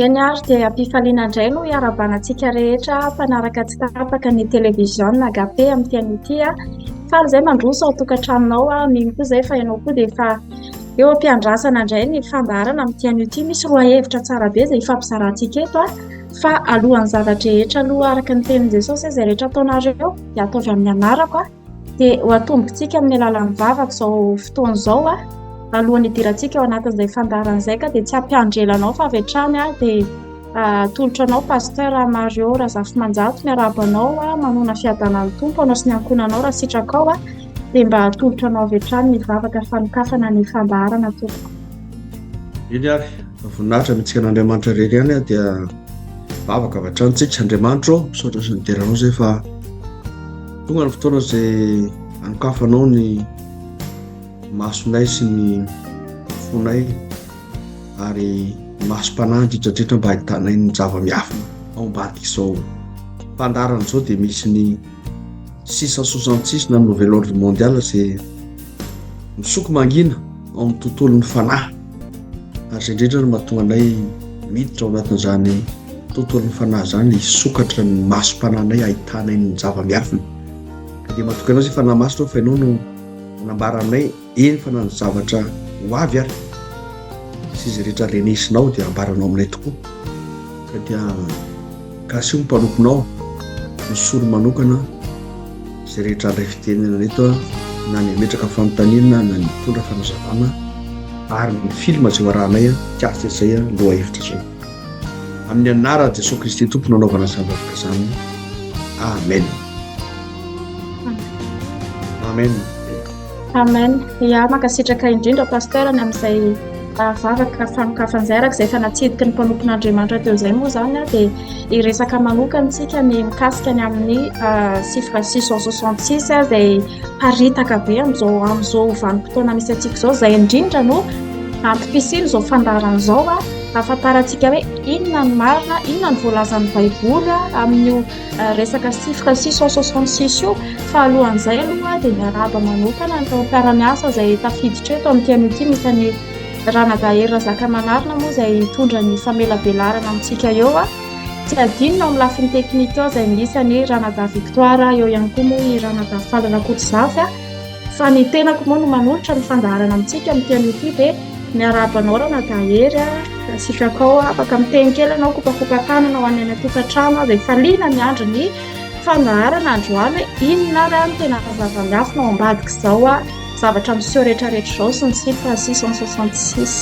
Eny ary dia ampifaliana indray no iarabanantsika rehetra mpanaraka tsy tapaka ny televiziona agape amin'ny teny ity fa izay mandroso ao tokantranonao mino koa izay fa ianao koa dia efa eo am-piandrasana indray ny fandaharana amin'ny teny ity. Misy roa hevitra tsara be izay ifampizarantsika eto fa alohan'ny zavatra rehetra aloha araka ny tenin' Jesosy izay rehetra ataonareo dia ataovy amin'ny anarako dia ho atombontsika amin'ny alalan'ny vavaka izao fotoana izao alohan'ny hidirantsika ao anatin'izay fandaharana izay ka dia tsy hampiandrelanao fa avy hatrany dia tolotranao pasteur Mario Razafimanjato miarabanao manona fiadanan'ny tompo anao sy ny ankonanao raha sitrakao dia mba tolotranao avy hatrany ny vavaka fanokafana ny fandaharana tompoko. Iny ary voninahitra amintsika n'Andriamanitra irery ihany dia vavaka avy hatrany Andriamanitra misaotra sy nideranao izay fa tonga ny fotoana izay anokafanao ny masonay sy ny fonay ary masom-panahy dridrandritra mba hahitanay ny zava-miafina ao ambadika izao fandaharana izao dia misy ny 666 na nouvel ordre mondial izay misoko mangina ao amin'ny tontolon'ny fanahy ary izay indrindra no mahatonga anay miditra ao anatin'izany tontolon'ny fanahy izany sokatra ny masom-pananay hahitanay ny zava-miafina ka dia mahatonga anao izay fanahy masina fa ianao no nambara aminay eny fa na ny zavatra ho avy ary sy izay rehetra renesinao dia ambaranao aminay tokoa ka dia kasy io mpanomponao ny solo manokana izay rehetra andray fitenena eto na ny metraka fanontaniana na ny tondra fanazavana ary ny filma izay hoarahanay kiasy izay loha hevitra izao amin'ny anara Jesosy Kristy tompo nanaovana zavatra izany. Amen. Amen. Amen. Ia, mankasitraka indrindra pasteur ny amin'izay vavaka fanokafan'izay araka izay efa natsidiky ny mpanompon'Andriamanitra teo izay moa izany dia hiresaka manokantsika ny mikasika ny amin'ny chiffre 666 izay paritaka be amin'izao vanim-potoana misy antsika izao izay indrindra no ampipisiny izao fandaharana izao ahafantarantsika hoe inona ny marina, inona ny voalazan'ny baiboly amin'io resaka chiffre 666 io fa alohan'izay aloha dia miarahaba manokana ny mpiara-miasa izay tafiditra eto amin'ny teny ity misy ny Ranadahery Razakamanarina moa izay mitondra ny famelabelarana amintsika eo tsy adinona ao amin'ny lafiny teknika eo izay misy ny Ranada Victoire eo ihany koa moa ny Ranada Falanakotsizafy fa ny tenako moa no manolotra ny fandaharana amintsika amin'ny teny ity dia miarabanao Ranadahery sitrakao afaka miteny kely ianao kopakopa-tanana ho any tokantrano dia efa liana ny andro ny fandaharana androany hoe inona ary ny tena zava-miafina ao ambadika izao zavatra miseho rehetrarehetra izao sy ny chiffre 666.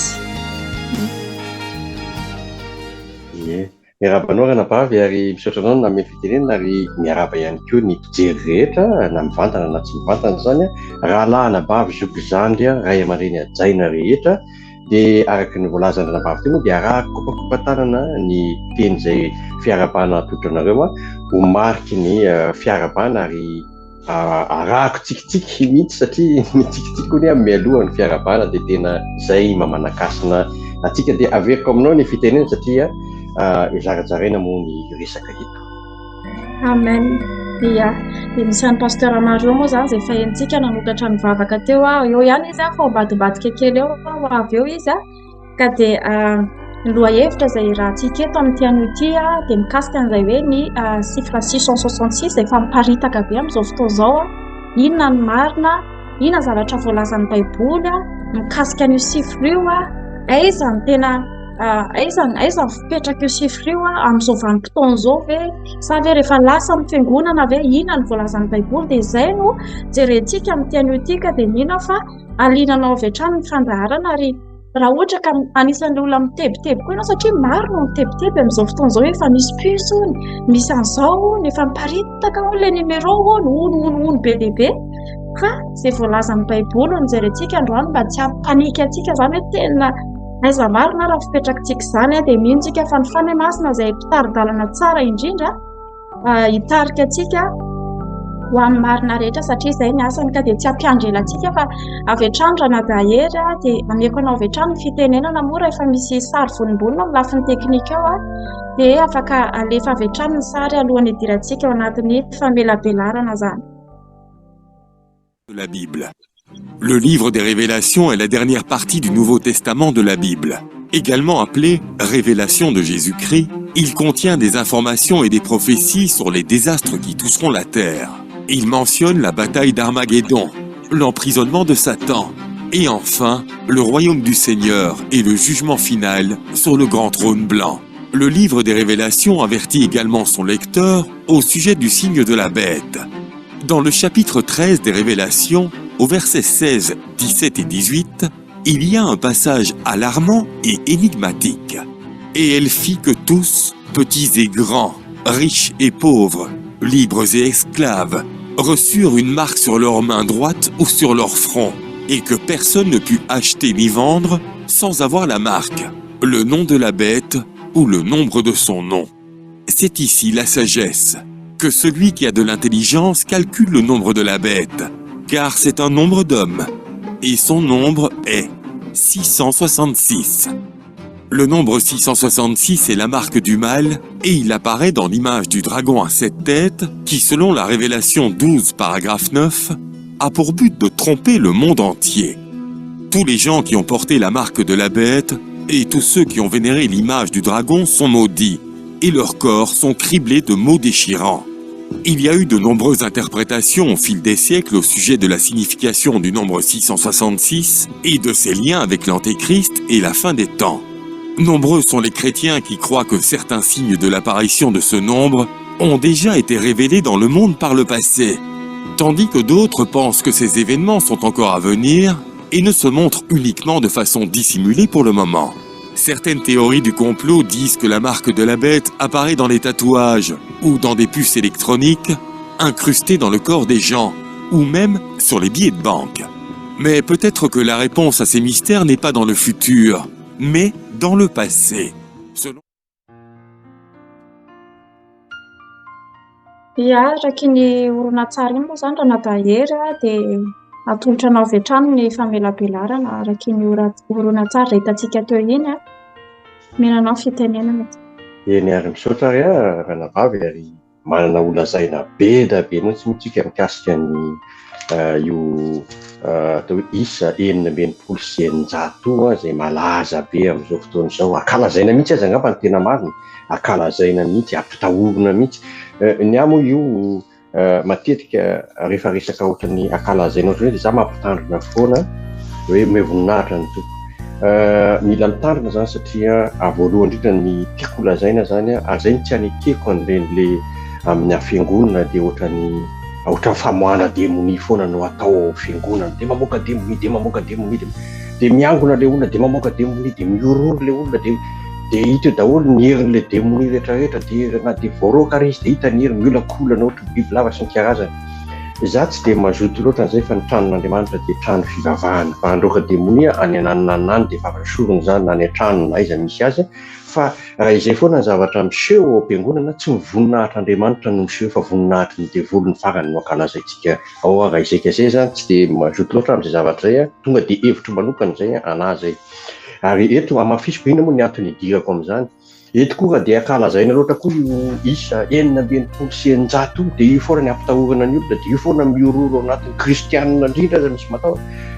Miarabanao Ranabavy ary misaotra anao na amin'ny fitenenana ary miaraba ihany koa ny mpijery rehetra na mivantana na tsy mivantana izany rahalahy Anabavy Zokizandry ray aman-dreny Ajaina rehetra dia araka ny voalazana Ranabavy teo moa dia arahako kopakopa-tanana ny teny izay fiarabana atotranareo ho mariky ny fiarabana ary arahako tsikitsiky mihitsy satria ny tsikitsiky koa ny amin'ny alohan'ny fiarabana dia tena izay mamanakasina atsika dia averiko aminao ny fitenena satria izarajaraina moa ny resaka eto. Amen. Ia, dia misy any pasteur Mario moa izany izay fahentsika nanokatra ny vavaka teo eo ihany izy fa ambadimbadika kely eo avy eo izy ka dia ny lohahevitra izay rahantsika eto amin'ny teny ity dia mikasika an'izay hoe ny chiffre 666 izay efa miparitaka be amin'izao fotoana izao inona ny marina, inona zavatra voalazan'ny baiboly mikasika an'io chiffre io aiza ny tena aiza ny fipetraka io chiffre io amin'izao vanim-potoana izao ve sa ve rehefa lasa amin'ny fiangonana ve inona ny voalazan'ny baiboly dia izay no jerentsika amin'ny teny ity ka dia nina fa alinanao avy hatrany ny fandaharana ary raha ohatra ka anisan'ny olona mitebiteby koa ianao satria maro no mitebiteby amin'izao fotoana izao efa misy piso misy an'izao efa miparitaka ilay numéro ono be dia be fa izay voalazan'ny baiboly no jerentsika androany mba tsy hampanika antsika izany hoe tena aiza marina raha fipetrakantsika izany dia mihitsika fa ny fanahy masina izay mpitaridalana tsara indrindra hitarika antsika ho amin'ny marina rehetra satria izay ny asany ka dia tsy hampiandrela antsika fa avy hatrany raha na dahery dia ameko anao avy hatrany ny fitenenana moa rehefa misy sary volombolina amin'ny lafin'ny teknika ao dia afaka alefa avy hatrany ny sary alohan'ny hidirantsika ao anatin'ny famelabelarana zany. La Bible. Le livre des Révélations est la dernière partie du Nouveau Testament de la Bible. Également appelé Révélation de Jésus-Christ, il contient des informations et des prophéties sur les désastres qui toucheront la terre. Il mentionne la bataille d'Armageddon, l'emprisonnement de Satan, et enfin, le royaume du Seigneur et le jugement final sur le grand trône blanc. Le livre des Révélations avertit également son lecteur au sujet du signe de la bête. Dans le chapitre 13 des Révélations, au verset 16, 17 et 18, il y a un passage alarmant et énigmatique. Et elle fit que tous, petits et grands, riches et pauvres, libres et esclaves, reçurent une marque sur leur main droite ou sur leur front, et que personne ne put acheter ni vendre sans avoir la marque, le nom de la bête ou le nombre de son nom. C'est ici la sagesse, que celui qui a de l'intelligence calcule le nombre de la bête, car c'est un nombre d'hommes, et son nombre est 666. Le nombre 666 est la marque du mal, et il apparaît dans l'image du dragon à 7 têtes, qui selon la Révélation 12, paragraphe 9, a pour but de tromper le monde entier. Tous les gens qui ont porté la marque de la bête, et tous ceux qui ont vénéré l'image du dragon sont maudits, et leurs corps sont criblés de mots déchirants. Il y a eu de nombreuses interprétations au fil des siècles au sujet de la signification du nombre 666 et de ses liens avec l'Antéchrist et la fin des temps. Nombreux sont les chrétiens qui croient que certains signes de l'apparition de ce nombre ont déjà été révélés dans le monde par le passé, tandis que d'autres pensent que ces événements sont encore à venir et ne se montrent uniquement de façon dissimulée pour le moment. Certaines théories du complot disent que la marque de la bête apparaît dans les tatouages ou dans des puces électroniques incrustées dans le corps des gens ou même sur les billets de banque. Mais peut-être que la réponse à ces mystères n'est pas dans le futur, mais dans le passé. Selon... Araky ny horonan-tsary iny moa zany raha nadahery dia atolotra anao avy hatrany ny famelabelarana araky ny horonan-tsary izay hitantsika teo iny menanao fitenenana. Eny ary misaotra ary ranavavy ary manana olazaina be da be mihitsy mitsika mikasika ny io atao hoe isa 1900 izay malaza be amin'izao fotoana izao. Akalazaina mihitsy aza angamba ny tena marina, akalazaina mihitsy, ampitahorona mihitsy. Ny amo io matetika rehefa resaka ohatran'ny akalazaina ohatran'ny hoe dia za mampitandrina foana hoe voninahitra ny tompo. Mila mitandrina zany satria voalohany indrindra ny tiako lazaina zany zay ny tsy anekeko an'ireny amin'ny fiangonana dia ohatran'ny famoahana démonie foana no atao ao fiangonana, dia mamoaka démonie dia miangona le olona dia mamoaka démonie dia miororo le olona dia hita daholo ny herin'le démonie rehetrarehetra dia anaty voaroka ary izy dia hita ny hery miolakolana ohatry ny biby lava sy ny karazany. Za tsy dia mazoto loatra an'izay fa ny tranon'Andriamanitra dia trano fivavahana. Fa androaka démonie any anananany dia vavasorony zany na any an-trano na aiza misy azy, fa raha izay foana ny zavatra miseho ao am-piangonana tsy mivoninahitr'Andriamanitra no miseho fa voninahitry ny devolony farany no ankalazaintsika ao. Raha izay ka zay zany tsy dia mazoto loatra amin'izay zavatra zay tonga dia hevitro manokana zay anazy. Ary eto amafisiko ina moa ny antony idirako amin'izany. Eto koa dia akalazaina loatra koa io isa 1900 dia io foana ny ampitahorana ny olona, dia io foana miororo ao anatin'ny kristianina indrindra aza misy matao.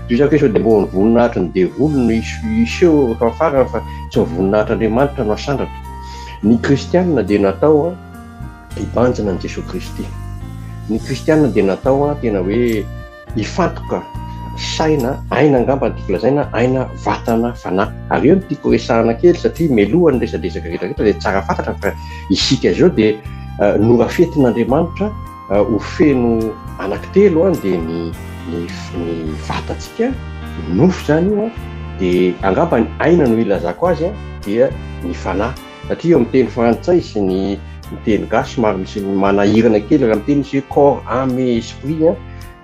Dia izao sao dia mbo ny voninahitra ny devoly no iseho fa farany fa tsy ny voninahitran'Andriamanitra no asandratra. Ny kristianina dia natao hibanjana ny Jesosy Kristy. Ny kristianina dia natao tena hoe hifantoka saina, aina angamba ny tiako lazaina, aina vatana fanahy. Ary eo no tiako resahana kely satria melohany resadresaka rehetrarehetra dia tsara fantatra fa isika zao dia norafetin'Andriamanitra ho feno anankitelo dia ny vatantsika nofo zany io dia angamba ny aina no ilazako azy dia ny fanahy. Satria eo amin'ny teny frantsay sy ny teny gasy somary misy manahirana kely raha miteny izy hoe corps, âme et esprit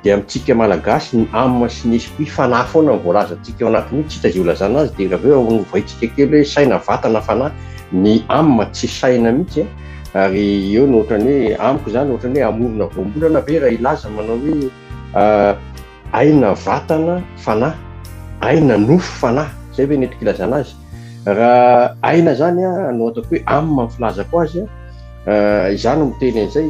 dia amintsika malagasy ny âme sy ny esprit fanahy foana ny voalazantsika ao anatiny, tsy hita izay olazana azy dia raha hoe voaitsika kely hoe saina vatana fanahy, ny âme tsy saina mihitsy ary eo no ohatrany hoe amiko zany ohatrany hoe amorona voambolana be raha ilaza manao hoe aina vatana fanahy, aina nofo fanahy, zay hoe netiko ilazana azy. Raha aina zany no ataoko hoe amina filazako azy izany miteny an'izay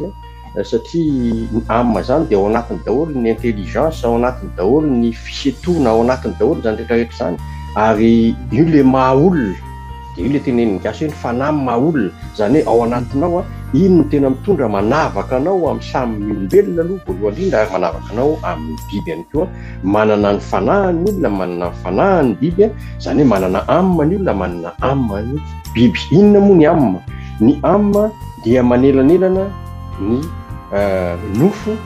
satria amina zany dia ao anatiny daholo ny intelligence, ao anatiny daholo ny fisetona, ao anatiny daholo zany rehetrarehetra zany, ary io le maha olona, dia io le teneniny gasy hoe ny fanahy maha olona, zany hoe ao anatinao ino no tena mitondra manavaka anao amin'ny samy olombelona aloha voalohany indrindra, ary manavaka anao amin'ny biby ihany koa. Manana ny fanahy ny olona, manana ny fanahy ny biby, zany hoe manana amina ny olona, manana amina ny biby. Inona moa ny amina? Ny amina dia manelanelana ny nofo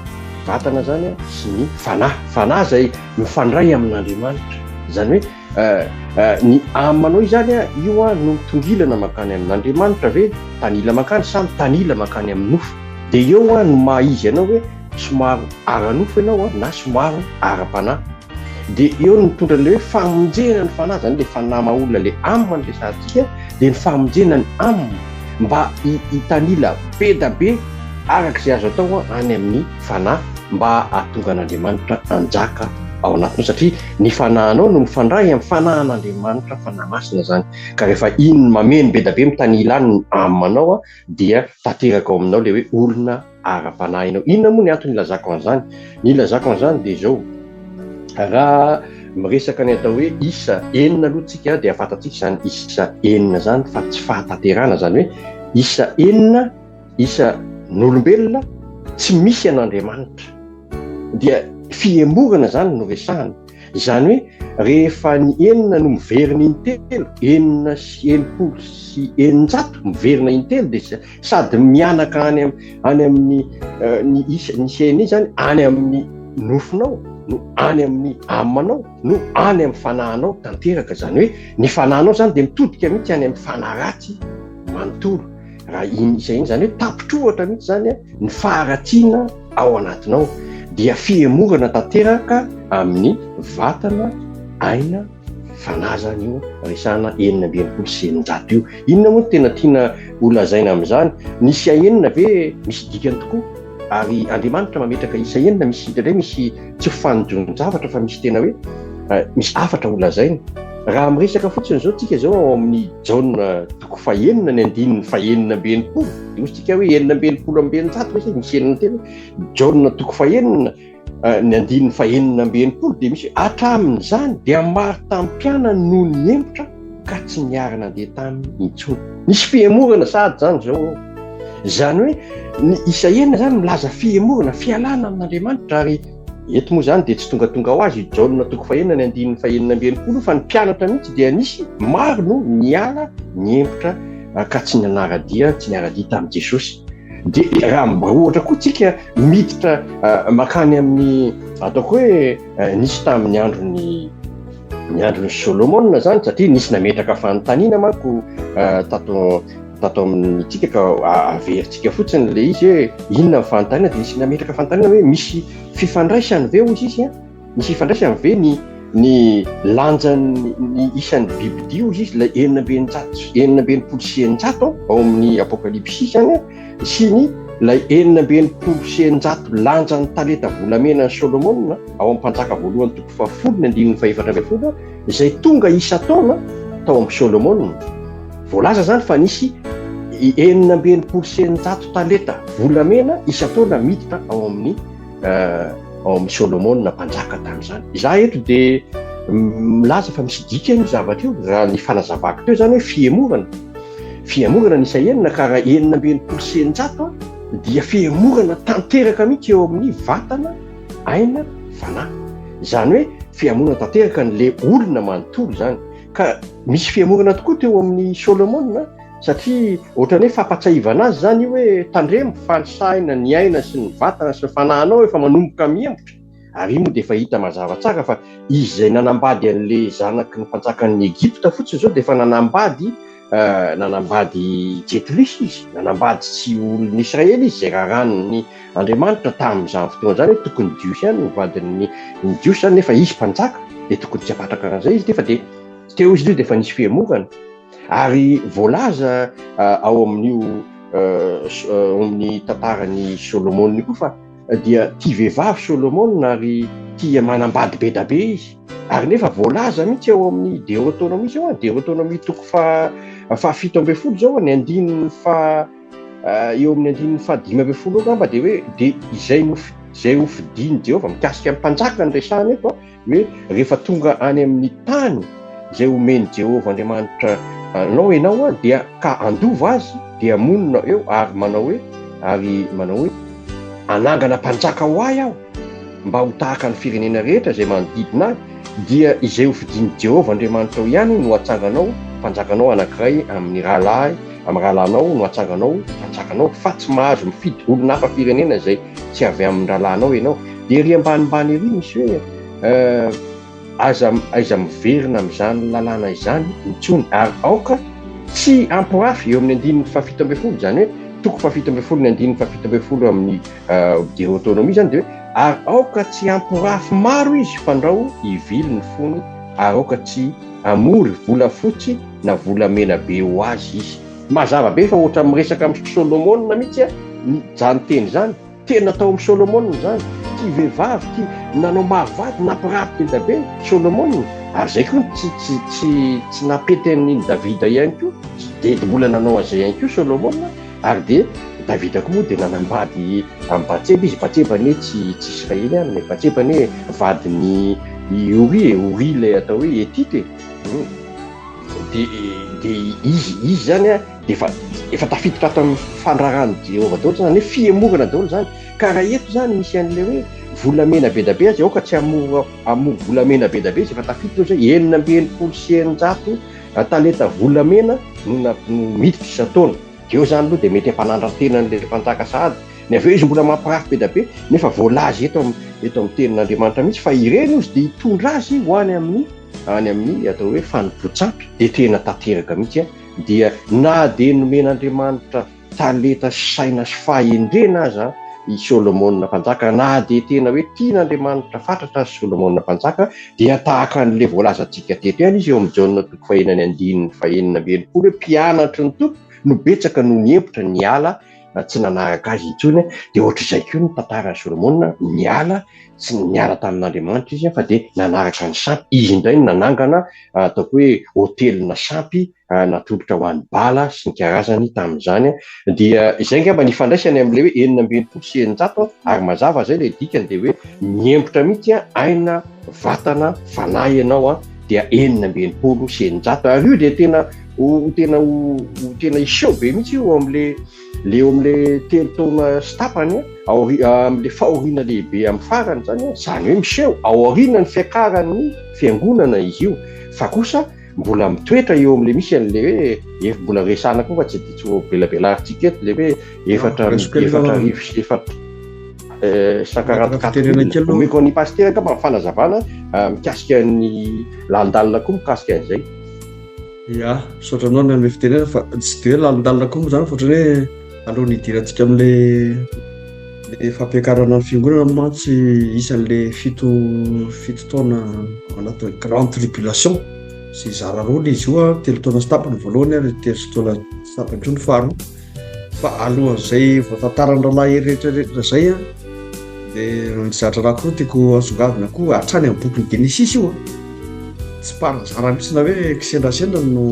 vatana zany sy ny fanahy. Fanahy zay mifandray amin'Andriamanitra, zany hoe ny amanao zany io no mitongilana makany amin'Andriamanitra ve tanila makany, samy tanila makany amin'ny nofo. Dia eo no maha-izy ianao hoe somaro ara-nofo ianao na somaro ara-panahy. Dia eo no mitondra le hoe famonjena ny fanahy, zany le fanahy maha olona le amina ny resantsika, dia ny famonjena ny amina mba hitanila be da be arak'izay azo atao any amin'ny fanahy mba hahatonga an'Andriamanitra hanjaka ao anatiny, satria ny fanahinao no mifandray amin'ny fanahin'Andriamanitra, fanahy masina zany. Ka rehefa iny mameno be da be mitanila any ny aminao dia tanteraka ao aminao le hoe olona ara-panahinao. Inona moa ny antony ilazako an'izany? Ny ilazako an'izany dia zao: raha miresaka ny atao hoe isa enina aloha tsika dia ahafantatsika zany isa enina zany fa tsy fahatanterana, zany hoe isa enina, isa n'olombelona tsy misy an'Andriamanitra, dia fiemorana zany no resahana. Zany hoe rehefa ny enina no miverina intelo, enina sy enimpolo sy eninjato miverina intelo, dia sady mianaka any amin'ny ny isa ny seny zany any amin'ny nofonao, no any amin'ny amanao, no any amin'ny fanahinao tanteraka. Zany hoe ny fanahinao zany dia mitodika mihitsy any amin'ny fanahy ratsy manontolo. Raha iny isa iny zany hoe tapitrohatra mihitsy zany ny faharatsiana ao anatinao, dia fiemorana tanteraka amin'ny vatana, aina, fanahy zany io resahana enina amby enimpolo sy eninjato io. Inona moa tena tiana holazaina amin'izany? Ny isa enina ve misy dikany tokoa, ary Andriamanitra mametraka isa enina misy indray misy tsy fanjonjavatra fa misy tena hoe misy afatra holazaina. Raha miresaka fotsiny zao tsika zao ao amin'ny Jaona toko fahenina ny andininy fahenina amby enimpolo, dia ohatsika hoe enina amby enimpolo amby eninjato hoe misy enina telo. Jaona toko fahenina ny andininy fahenina amby enimpolo, dia misy hatramin'izany dia maro tampiana noho ny hempotra ka tsy niara nandeha taminy intsony. Misy fiemorana sady zany zao. Zany hoe ny isa enina zany milaza fiemorana, fialana amin'Andriamanitra. Ary eto moa zany dia tsy tonga ho azy Jaona toko fahenina ny andininy fahenina amby enimpolo, fa ny mpianatra mihitsy dia nisy maro no niara niempotra ka tsy nianara-dia, tsy niara-dia tamin'i Jesosy. Dia raha ohatra koa tsika miditra makany amin'ny ataoko hoe nisy tamin'ny andron'ny Solomona zany, satria nisy nametraka fanontaniana manko tato amintsika ka averintsika fotsiny le izy hoe inona ny fanontaniana, dia nisy nametraka fanontaniana hoe misy fifandraisany ve hozy izy misy fifandraisany ve ny lanjan'ny isan'ny bibidia hozy izy, la enina amby enimpolo sy eninjato ao amin'ny Apokalypsy zany sy ny la enina amby enimpolo sy eninjato lanjan'ny talenta volamena ny Solomona ao amin'ny mpanjaka voalohany toko fahafolo ny andininy fahaefatra amby folo, izay tonga isa taona tao amin'ny Solomona. Voalaza zany fa nisy enina amby enimpolo sy eninjato talenta volamena isa taona miditra ao amin'ny Solomona mpanjaka tamin'izany. Za eto dia milaza fa misy dikany zavatra io, raha ny fanazavako teo zany hoe fiemorana ny isa enina, ka raha enina amby enimpolo sy eninjato dia fiemorana tanteraka mihitsy eo amin'ny vatana, aina, fanahy. Zany hoe fiemorana tanteraka n'le olona manontolo zany. Ka misy fiemorana tokoa teo amin'ny Solomona, satria ohatrany hoe fampatsahivana azy zany io hoe tandremo fanisahina ny aina sy ny vatana sy ny fanahinao efa manomboka miempotra. Ary io moa dia efa hita mazava tsara fa izy izay nanambady an'le zanaky ny mpanjakan'ny Egypta fotsiny zao dia efa nanambady Jetrisy izy, nanambady tsy olon'ny Israely izy, izay raharan'ny Andriamanitra tamin'izany fotoana zany hoe tokony diosy ihany novadin'ny diosy zany, nefa izy mpanjaka dia tokony tsy hapatraka an'izay izy. Nefa dia teo izy io dia efa nisy fiemorana. Ary voalaza ao amin'io amin'ny tantarany Solomona koa fa dia tia vehivavy Solomona ary tia manambady be da be izy ary nefa voalaza mihitsy eo amin'ny Deutéronomie zao Deutéronomie toko fahafito ambin'ny folo zao ny andininy eo amin'ny andininy fahadimy ambin'ny folo ngamba de hoe de izay ho fidiny Jehovah mikasika amin'ny mpanjaka ny resahana eto hoe rehefa tonga any amin'ny tany izay omeny Jehovah Andriamanitra anao ianao dia ka andova azy dia monina eo ary manao hoe anangana mpanjaka ho ahy aho mba ho tahaka ny firenena rehetra izay manodidina azy dia izay ho fidiny Jehovah Andriamanitra ao ihany no atsanganao mpanjakanao anankiray amin'ny rahalahinao no atsanganao mpanjakanao fa tsy mahazo mifidy olona hafa firenena izay tsy avy amin'ny rahalahinao ianao dia ry ambanimbany ery misy hoe aiza miverina amin'izany lalàna izany mitsony ary aoka tsy ampirafy eo amin'ny andininy fahafito ambin'ny folo zany hoe toko fahafito ambin'ny folo ny andininy fahafito ambin'ny folo amin'ny Deutéronomie zany de hoe ary aoka tsy ampirafy maro izy fandrao ivily ny fony ary aoka tsy amory volafotsy na volamena be ho azy izy mazava be fa ohatra miresaka amin'ny Solomona mihitsy zany teny zany tena tao amin'ny Solomona zany tia vehivavy tia nanao mahavady nampirafy be da be Solomona ary zay koa tsy napety an'iny Davida ihany koa tsy dedi-bola nanao azy ihany koa Solomona ary de Davida koa moa de nanambady amin'ny Batseba izy Batseba ne tsy Israely any Batseba ne vadiny Uri le atao hoe Etite de izy zany de efa tafiditra ato amin'ny fandrarany Jehovah daholo zany fiemorana daholo zany ka raha eto zany misy an'le hoe volamena be da be azy aoka tsy amory volamena be da be izy efa tafiditra zay 900 talenta volamena no miditra isataona eo zany aloha de mety ampanandra-tena n'le mpanjaka sahady ny aveo izy mbola mampirafy be da be nefa voalazy eto amin'ny tenin'Andriamanitra mihitsy fa ireny izy de hitondra azy ho any amin'ny atao hoe fanompoantsampy de tena tanteraka mihitsy dia na de nomen'Andriamanitra talenta saina sy fahendrena aza i Solomona mpanjaka na de tena hoe tian'Andriamanitra fatratra azy Solomona mpanjaka dia tahaka an'le voalazantsika teto ihany izy eo amin'ny Jaona toko fahenany andininy fahenina ambin'ny folo hoe mpianatra ny tompo no betsaka no niempotra niala tsy nanaraka azy intsony de ohatr'izay koa ny tantaran'ny Solomona niala tsy niala tamin'Andriamanitra izy fa de nanaraka ny sampy izy indray no nanangana ataoko hoe hôtelina sampy natolotra ho an'ny bala sy ny karazany tamin'izany dia izay ngamba nifandraisany amin'le hoe 900 ary mazava zay le dikany de hoe niempotra mihitsy aina vatana fanahy ianao dia 900 ary io de tena iseho be mihitsy io amin'le telo taona sy tapany amin'le fahoriana lehibe amin'ny farany zany hoe miseho ao aorianany fiakaran'ny fiangonana izy io fa kosa mbola mitoetra eo amin'le misy an'le hoe mbola resana koa fa tsy ditso belabelaritsika eto le hoe efatra omeko ny pasteur ka mba fanazavana mikasika ny landalina koa mikasika an'izay ya sotra anao ny fitenena fa tsy de hoe lalindalina koa moa zany fa ohatrany hoe aloha nidirantsika amin'le fampiakarana ny fiangonana mantsy isan'le fito taona anaty grande tribulation sy zara roa izy io telo taona sy tapany voalohany ary telo taona sy tapany trony faro fa alohan'izay voatantarany rahalahy rehetrarehetra zay de nizatra raha koa tiako asongavina koa hatrany amin'ny bokyny Genesis io tsy parazara mihitsy na hoe kisendrasendra no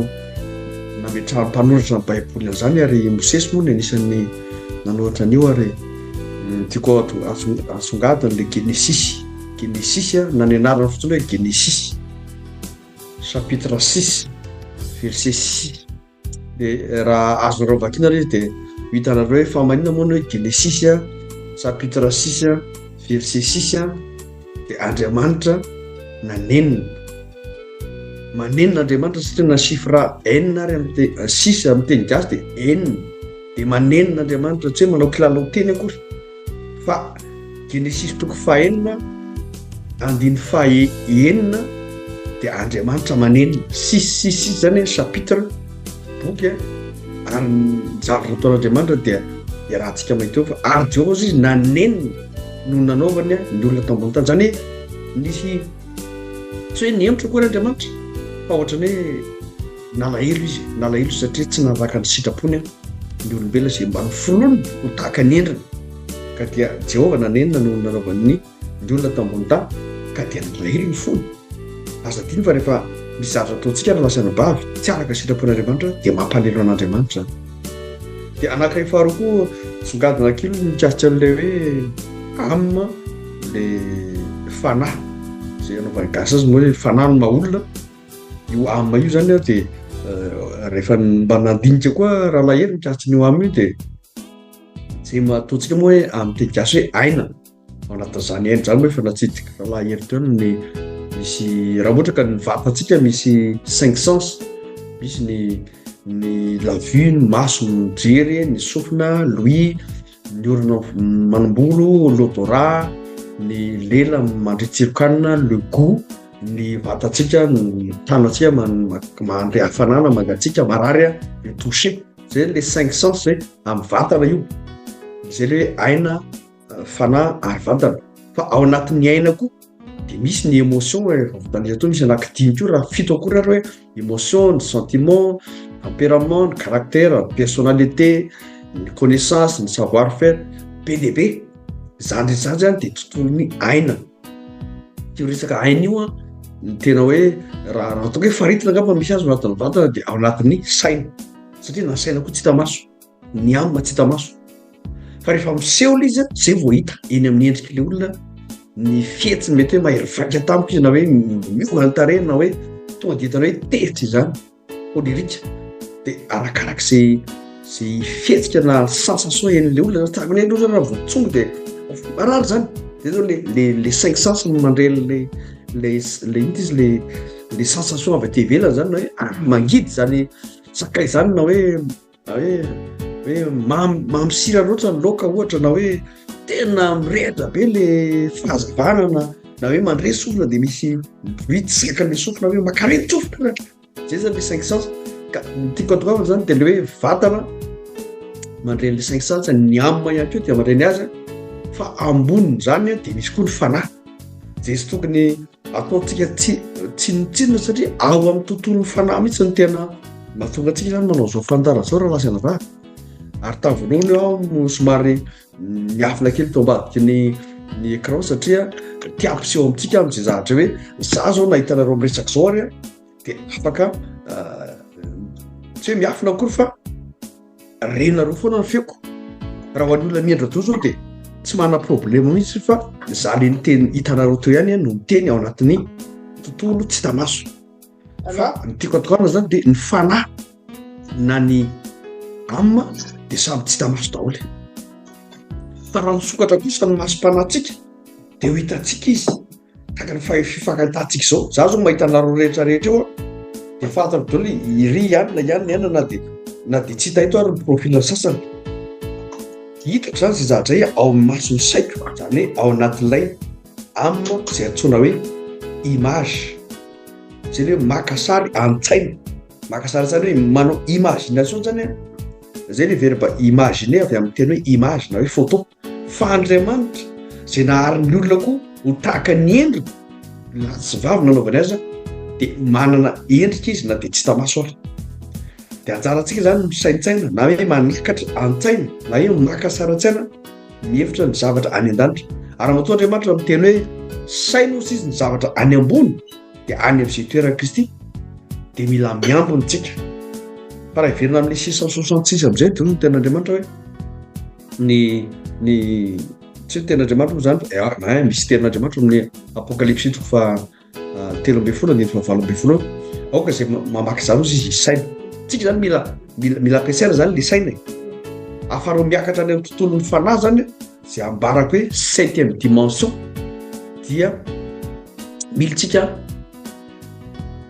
nametrahany mpanoratra ny baiboly an'izany ary Mosesy moa ny anisan'ny nanoratra an'io ary tiako asongadina le Genesis na ny anarany fotsiny hoe Genesis chapitre 6 verset 6 de raha azonareo vakina izy de hitanareo hoe famanina moa ny hoe Genesis chapitre 6 verset 6 de Andriamanitra manenina Andriamanitra satria na chiffre n ary amin'ny 6 amin'ny teny gasy de n de manenina Andriamanitra tsy hoe manao kilalao teny akory fa Genesis toko fahenina andiny fahenina de Andriamanitra manenina 6 zany chapitre boky ary zavatra nataon'Andriamanitra dia rahantsika mahita eo fa ary Jehovah izy nanenina no nanaovany ny olona tao ambony tany zany nisy tsy hoe niempotra koa Andriamanitra fa ohatrany hoe nalahelo satria tsy nazaka ny sitrapony ny olombelona zay mba niforony ho tahaka ny endriny ka dia Jehova nanenina no nanaovan'ny ny olona tambony tany ka dia nylahelo ny fony. Aza diny fa rehefa misy zavatra ataontsika na lasa nabavy tsy araka sitrapon'Andriamanitra dia mampalelo an'Andriamanitra zany. Dia anankiray faharoa koa songadina kely mikasika an'ilay hoe amina le fanahy zay anaovany gasy azy moa hoe fanahy no maha-olona io amina io zany dia rehefa mba nandinika koa raha lahelo mikasika n'io amina io dia zay mataontsika moa hoe amin'ny teny gasy hoe aina ao anatin'izany aina zany hoe efa natsidika raha lahelo teo ny misy raha ohatra ka ny vatantsika misy 5 sens, misy ny la vue, ny maso mijery, ny sofina, l'ouïe, ny orona manambolo, l'odorat, ny lela mandritsiro-kanina, le goût, ny vatantsika ny tanatsika mandre hafanana mangatsika marary le toucher. Zay le 5 sens zay amin'ny vatana io. Zay le hoe aina, fanahy ary vatana. Fa ao anatin'ny aina koa dia misy ny émotion voatanisa to misy anankidimy koa raha 7 akory ary hoe émotion, ny sentiment, tempérament, ny caractère, ny personnalité, ny connaissance, ny savoir faire, be zany zany dia tontolon'ny aina. Tio resaka aina io ny tena hoe raha ataoko hoe faritina angamba misy azy ao anatin'ny vatana dia ao anatin'ny saina satria na saina koa tsy hita maso, ny amina tsy hita maso. Fa rehefa miseho ilay izy zay vao hita eny amin'ny endrik'ilay olona ny fihetsiny mety hoe mahery vaika tampoka izy na hoe miova ny tarehiny na hoe tonga dia hitana hoe tehitra izany holirika dia arakarak'izay fihetsika na sensation en'ilay olona tahaka ny aloha zany raha voatsongo dia marary zany. Zay zao le 5 sens mandreny le int izy le sensation avy aty ivelany zany na hoe mangidy zany sakay zany na hoe mamsira loatra ny laoka ohatra na hoe tena mirehatra be le fahazavana na hoe mandre sofina dia misy vitsika le sofina hoe makareny tsofina. Zay zany le 5 sens ka tiako atokavana zany dia le hoe vatana mandreny le 5 sens, ny amina ihany koa dia mandreny azy fa amboniny zany dia misy koa ny fanahy. Zay sy tokony ataontsika tsinotsinona satria ao amin'ny tontolon'ny fanahy mihitsy ny tena mahatonga antsika zany manao zao fantara zao raha lasa navavy. Ary tamin'ny voalohany aho somary niafina kely tao ambadiky ny écran satria tia ampiseho amintsika amin'izay zavatra hoe za zao nahita nareo miresaka zao ary dia afaka tsy hoe miafina akory fa renareo foana ny feoko. Raha ho an'ny olona miendra to zao dia tsy mana problema mihitsy fa za le niteny hitanareo teo ihany no miteny ao anatin'ny tontolo tsy hita maso. Fa ny tiako atokana zany dia ny fanahy na ny amina dia samy tsy hita maso daholo. Fa raha misokatra kosa ny masom-panahintsika dia ho hitantsika izy tahaka ny fifankatantsika zao. Za zao mahita anareo rehetrarehetra eo dia fantako daholo iry ihany na dia tsy hita eto ary ny profilany sasany. Hitako zany zay zavatra zay ao amin'ny mason'ny saiko zany hoe ao anatin'ilay amina izay antsoina hoe image. Zay hoe makasary an-tsaina. Makasary zany hoe manao imagination zany zay le verbe imaginer avy amin'ny teny hoe image na hoe photo. Fa Andriamanitra zay naharin'ny olona koa ho tahaka ny endriny lahy sy vavy nanaovany azy dia manana endrika izy na dia tsy hita maso ary. Dia anjarantsika zany misaintsaina na hoe manakatra an-tsaina na hoe makasary an-tsaina mihevitra ny zavatra any an-danitra. Ary matoa Andriamanitra miteny hoe saina ozy izy ny zavatra any ambony dia any amin'izay toerana Kristy dia mila miambiny tsika. Fa raha iverina amin'ny 666 amin'izay dia ny ten'Andriamanitra hoe ny tsy hoe ten'Andriamanitra moa zany misy ten'Andriamanitra amin'ny apokalypsy toko fa 13:9-12 aoka izay mamaky izany ozy izy saina. Tsika zany mila ampiasaina zany le saina. Ahafahanao miakatra any amin'ny tontolon'ny fanahy zany izay ambarako hoe 7e dimension dia mila tsika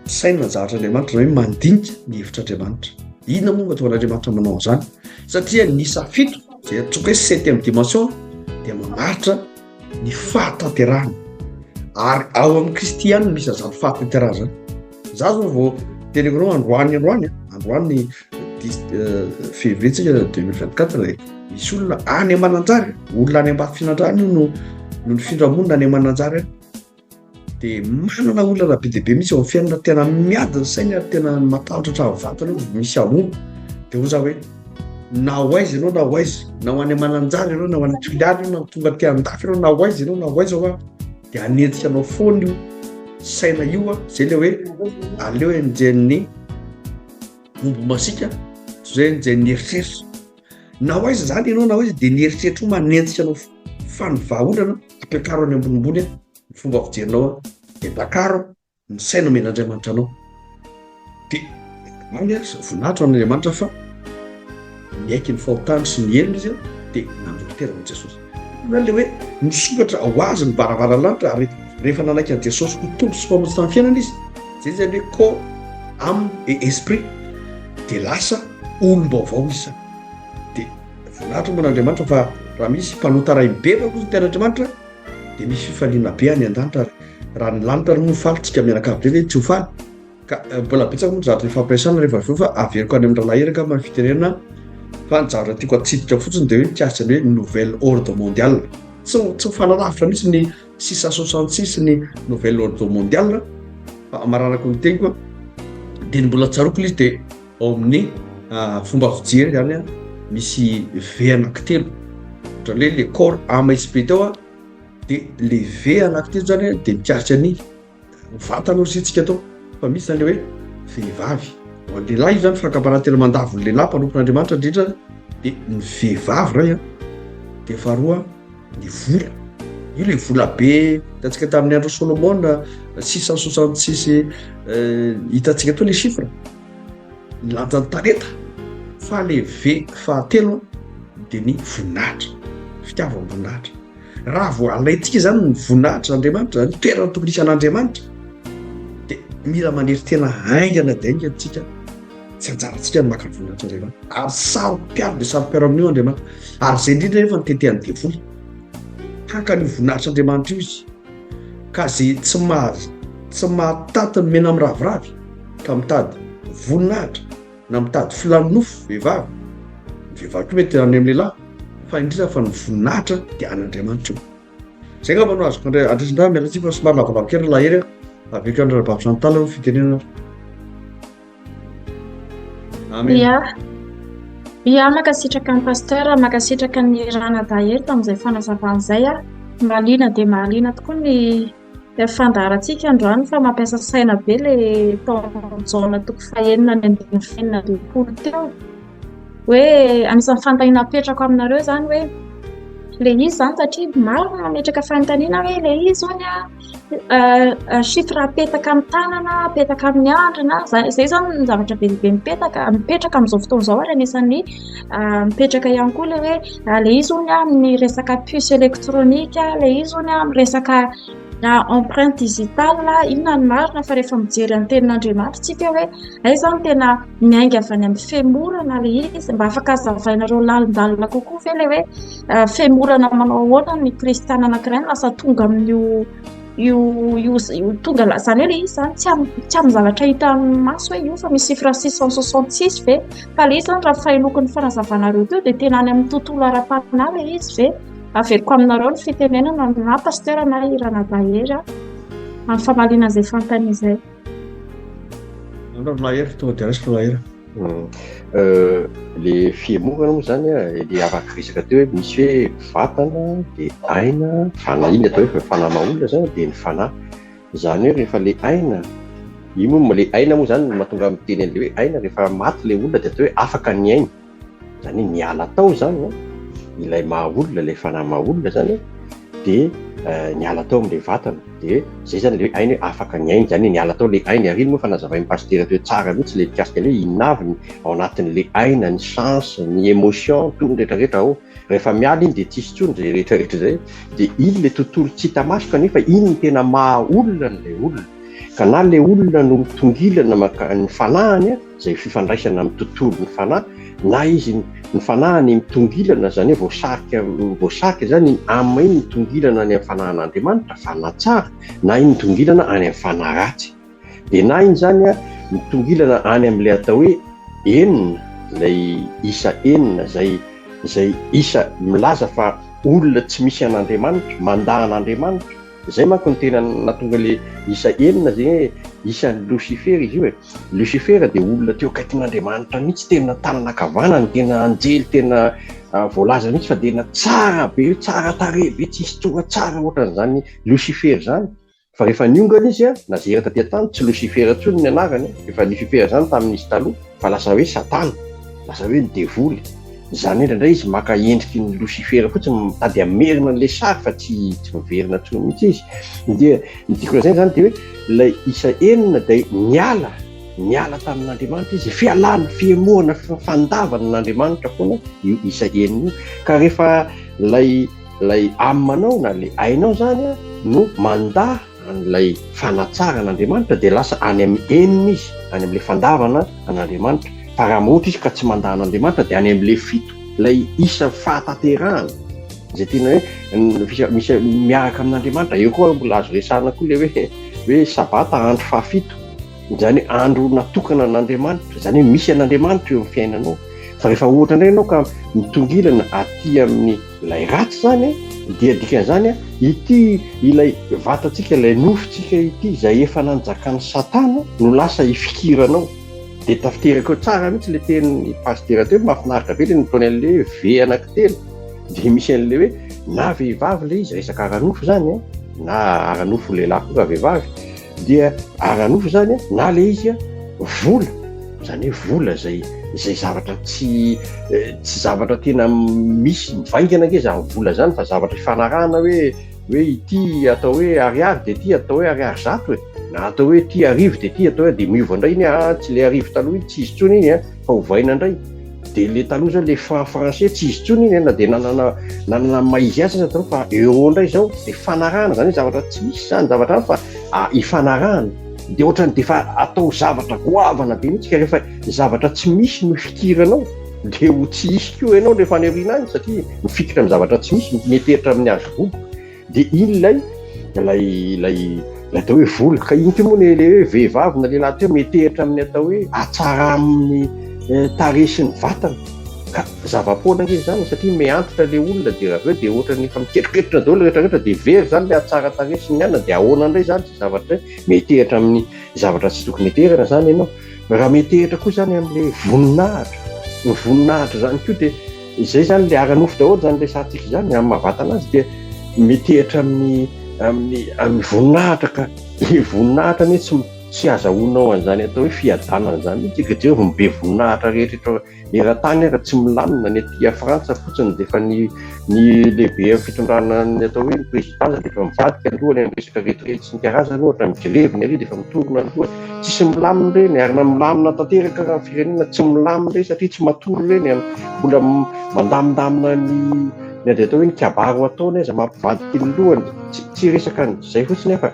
saina ny zavatr'Andriamanitra na hoe mandinika ny hevitr'Andriamanitra. Inona moa mahatonga an'Andriamanitra manao an'izany? Satria ny isa 7 izay atsoka hoe 7e dimension dia mamaritra ny fahatanterahana. Ary ao amin'ny Kristy ihany misy an'izany fahatanterahana zany. Za zao vao teneniko androany février tsika 2024 misy olona any Mananjary, olona any Ambato Finandrany io no nifindramonina any Mananjary dia manana olana be dia be misy ao amin'ny fiainana tena miady ny sainy ary tena matahotra hatramin'ny vatana misy ahomby. Dia hoy za hoe na ho aiza ianao na ho aiza na ho any amananjary ianao na ho any filiary na tonga ty andafy ianao na ho aiza ianao na ho aiza hoa de anentsika anao foana io saina io a zay le hoe aleo enjen'ny ombo masika zay enjen'ny eritseritra na ho aiza zany ianao na ho aiza de ny eritseritra io manentsika anao fanovaolana ampiakaro any ambonimbony a ny fomba fijerinao a de bakaro ny saina men'Andriamanitra anao de any a voninahitra an'Andriamanitra fa miaiky ny fahotany sy ny heliny izy a de nandrokoteranan Jesosy le hoe nisokatra ao azy ny varavaralanitra ary rehefa nanaiky an Jesosy ho tompo sy mpamonjy tamin'ny fiainana izy zay zany hoe corps, âme et esprit de lasa olom-baovao izy de voninahitra moan'Andriamanitra fa raha misy mpanota ray mibebaka kozy ny tean'Andriamanitra de misy fifaliana be any an-danitra ary raha ny lanitra no faly tsika mianakavy hoe tsy ho faly ka mbola betsaka moa zatra ny fampiasana rehefa aveo fa averiko any amin'ny ralaheraka amin'ny fitenenana fa ny zavatra tiako atsidika fotsiny de hoe mikasika ny hoe nouvelle ordre mondial tsy mifanarafitra mihitsy ny 666 ny nouvelle ordre mondial fa maranako ny teny koa de ny mbola tsaroko izy de ao amin'ny fomba fijery zany a misy ve anankitelo ohatran'le le corps, âme, esprit tao a de le ve anankitelo zany de mikasika ny vatana ositsika tao fa misy zany le hoe vehivavy lehilahy io zany fankaparatena mandavo ny lehilahy mpanompon'Andriamanitra indrindra de ny vehivavy ray a de faharoa ny vola io le vola be hitantsika tamin'ny andro Solomona 666 hitantsika tao le chiffre ny lanjan'ny talenta fa le ve fahatelo de ny voninahitra fitiavany voninahitra raha vo alaitsika zany ny voninahitran'Andriamanitra ny toerana tokony hisy an'Andriamanitra de mila manery tena aingana de aingana tsika tsy anjarantsika ny maka ny voninahitran'Andriamanitra ary sarom-piaro de sarom-piaro amin'io Andriamanitra ary zay indrindra rehefa ny tetehany devoly haka ny voninahitran'Andriamanitra io izy ka zay tsy mahataty ny mena amin'ny raviravy ka mitady voninahitra na mitady filanofo vehivavy ny vehivavy ko mety any amin'ny lehilahy fa indrindra fa ny voninahitra de an'Andriamanitra io zay ngamba no azoko andrisindra mialatsika fa somary lavalava kely lahery aveka andrarabavitra ny tala fitenenana amen ia makasitraka ny pasteur makasitraka ny ranadahery tamin'izay fanazavan'izay a mahaliana de mahaliana tokoa ny fandaharantsika androany fa mampiasa saina be le taonjaona toko fahenina ny andiny fenina roapolo teo hoe anisan'ny fanontaniana petrako aminareo zany hoe le izy zany satria maro mametraka fanontaniana hoe le izy zany a chiffre apetaka amin'ny tanana apetaka amin'ny andrina zay zany ny zavatra be lehibe mipetraka amin'izao fotoana izao ary anisan'ny mipetraka ihany koa le hoe le izy zany amin'ny resaka puce électronique le izy zany amin'ny resaka empreinte digitale inona ny marina fa rehefa mijery ny tenin'Andriamanitra tsika hoe ay zany tena miainga avy any amin'ny femorana le izy mba afaka azavainareo lalindalina kokoa ve le hoe femorana manao ahoana ny kristiana anankiray lasa tonga amin'io tonga zany hoe le izy zany tsy amin'ny zavatra hita amin'ny maso hoe io fa misy chiffre 666 ve fa le izy zany raha fahilokon'ny fanazavanareo teo de tena any amin'ny tontolo ara-panahy le izy ve averiko aminareo ny fitenenana na pasteur na ranadahery amin'ny famalina izay fantany izay lahery tonga de resaka lahery le fiemorana moa zany le afaka resaka teo hoe misy hoe vatana de aina fanahy iny atao hoe fanahy maolona zany de ny fanahy zany hoe rehefa le aina io moa le aina moa zany mahatonga amin'ny teny an'le hoe aina rehefa maty le olona de atao hoe afaka ny aina zany hoe miala tao zany ilay mahaolona le fanahy mahaolona zany de niala tao amin'le vatana de zay zany le aina hoe afaka ny aina zany niala tao le aina ariny moa fa nazavain'ny pasteur teo tsara mihitsy le mikasika hoe inaviny ao anatin'le aina ny chance ny émotion tony rehetrarehetra ao rehefa miala iny de tsisy tsony zay rehetrarehetra zay de iny le tontolo tsy hita maso kanefa iny ny tena mahaolona n'le olona ka na le olona no mitongilana ny fanahany zay fifandraisana amin'ny tontolo ny fanahy na izy ny fanahany mitongilana zany hoe voasarika zany amy iny mitongilana any amin'ny fanahan'Andriamanitra fanahy tsara na iny mitongilana any amin'ny fanahy ratsy de na iny zany mitongilana any amin'le atao hoe enina lay isa enina zay isa milaza fa olona tsy misy an'Andriamanitra mandahan'Andriamanitra zay manko ny tena natonga le isa enina zay hoe isan'ny Lucifer izy io e. Lucifer dia olona teo akaikin'Andriamanitra mihitsy, tena tanana kavanana, tena anjely, tena voalaza mihitsy fa tena tsara be io, tsara tarehy be, tsisy tonga tsara ohatran'izany Lucifer zany. Fa rehefa niongana izy a nazera taty tany tsy Lucifer intsony ny anarany, efa Lucifer zany tamin'izy taloha fa lasa hoe Satana, lasa hoe ny devoly. Zany indray izy maka endriky ny Lucifer fotsiny, mitady amerina an'le sary fa tsy miverina intsony mihitsy izy. Dia ny dikona zay zany dia hoe ilay isa enina dia miala tamin'Andriamanitra izy, fialana, fiemohana, fandavana n'Andriamanitra foana io isa enina io. Ka rehefa lay amanao na le ainao zany a no mandaha an'ilay fanatsara n'Andriamanitra dia lasa any amin'ny enina izy, any amin'ilay fandavana an'Andriamanitra. Fa raha ohatra izy ka tsy mandaha an'Andriamanitra dia any amin'ilay fito, ilay isa fahatanterahana zay tena hoe misy miaraka amin'Andriamanitra. Eo koa mbola azo resahana koa le hoe sabata andro fahafito, zany andro natokana n'Andriamanitra, zany hoe misy an'Andriamanitra eo amin'ny fiainanao. Fa rehefa ohatra indray ianao ka mitongilana aty amin'ny ilay ratsy zany dia dikan'izany ity ilay vatantsika, ilay nofontsika ity izay efa nanjakan'ny Satana no lasa ifikiranao. Dia tafiteraka tsara mihitsy le tenin'ny pastera teo, mahafinaritra be le nataony an'le ve anankitelo. Dia misy an'le hoe na vehivavy le izy resaka aranofo zany na aranofo lehilahy koa vehivavy, dia aranofo zany na le izy vola, zany hoe vola zay zavatra tsy zavatra tena misy mivaingana ke zany vola zany, fa zavatra ifanarahana hoe ity atao hoe ariary dia ity atao hoe ariary zato na atao hoe ity arivo dia ity atao hoe dia miova indray iny tsy le arivo taloha iny tsy izy tsony iny fa hovaina indray. Dia le taloha zany le franc français tsy izy tsony iny na dia nanana maizy asa taloha, fa euro indray zao dia fanarahana, zany zavatra tsy misy zany zavatra fa ifanarahana. Dia ohatrany dia fa atao zavatra goavana be mihitsy, ka rehefa zavatra tsy misy no fikiranao dia ho tsy isy koa ianao rehefa haneriana any, satria mifikitra amin'ny zavatra tsy misy meteritra amin'ny hazo vobo. Dia iny lay atao hoe vola. Ka iny koa moa le hoe vehivavy na lehilahy teo meteritra amin'ny atao hoe atsara amin'ny tarehy sy ny vatana. Ka zava-poana nge zany satria meantitra le olona dia raha hoe dia ohatrany efa miketriketrina daholo rehetrarehetra dia very zany le atsara tarehy sy ny anana, dia ahoana indray zany tsy zavatra meteritra amin'ny zavatra tsy tokony meterana zany ianao. Raha meteritra koa zany amin'le voninahitra, ny voninahitra zany koa dia izay zany le aranofo daholo zany le satsika zany amin'ny mahavatana azy, dia meteritra amin'ny voninahitra. Ka voninahitra ne tsy azahoanao an'izany atao hoe fiadanana zany mihitsy, ka Jehova mibe voninahitra rehetra eran-tany ka tsy milamina. Ny aty Frantsa fotsiny dia efa ny lehibe fitondrana ny atao hoe présidence dia efa mivadika aloha ny resaka retraite sy ny karazany, ohatra migrevy ny ary dia efa mitorona aloha, tsisy milamina ireny, ary na milamina tanteraka raha ny firenena tsy milamina ireny satria tsy matory ireny, mbola mandamindamina ny atao hoe ny kabaro ataony aiza mampivadiky ny lohany, tsy resaka zay fotsiny fa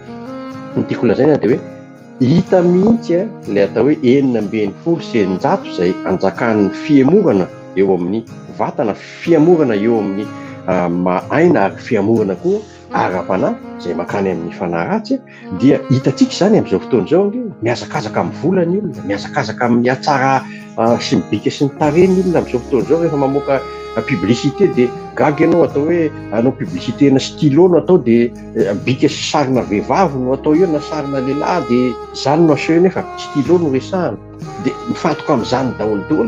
ny tiako lazaina dia hoe hita mihitsy le atao hoe 920 sy 900 izay anjakan'ny fiemorana eo amin'ny vatana, fiemorana eo amin'ny aina ary fiemorana koa ara-panahy izay makany amin'ny fanaratsy. Dia hitantsika zany amin'izao fotoana izao miazakazaka amin'ny vola ny olona, miazakazaka amin'ny atsara sy ny bika sy ny tarehy ny olona amin'izao fotoana izao. Rehefa mamoaka publicité dia gaga ianao atao hoe anao publicité na stylo no atao dia bika sy sarina vehivavy no atao eo na sarina lehilahy dia zany no aseho nefa stylo no resahana. Dia mifantoka amin'izany daholo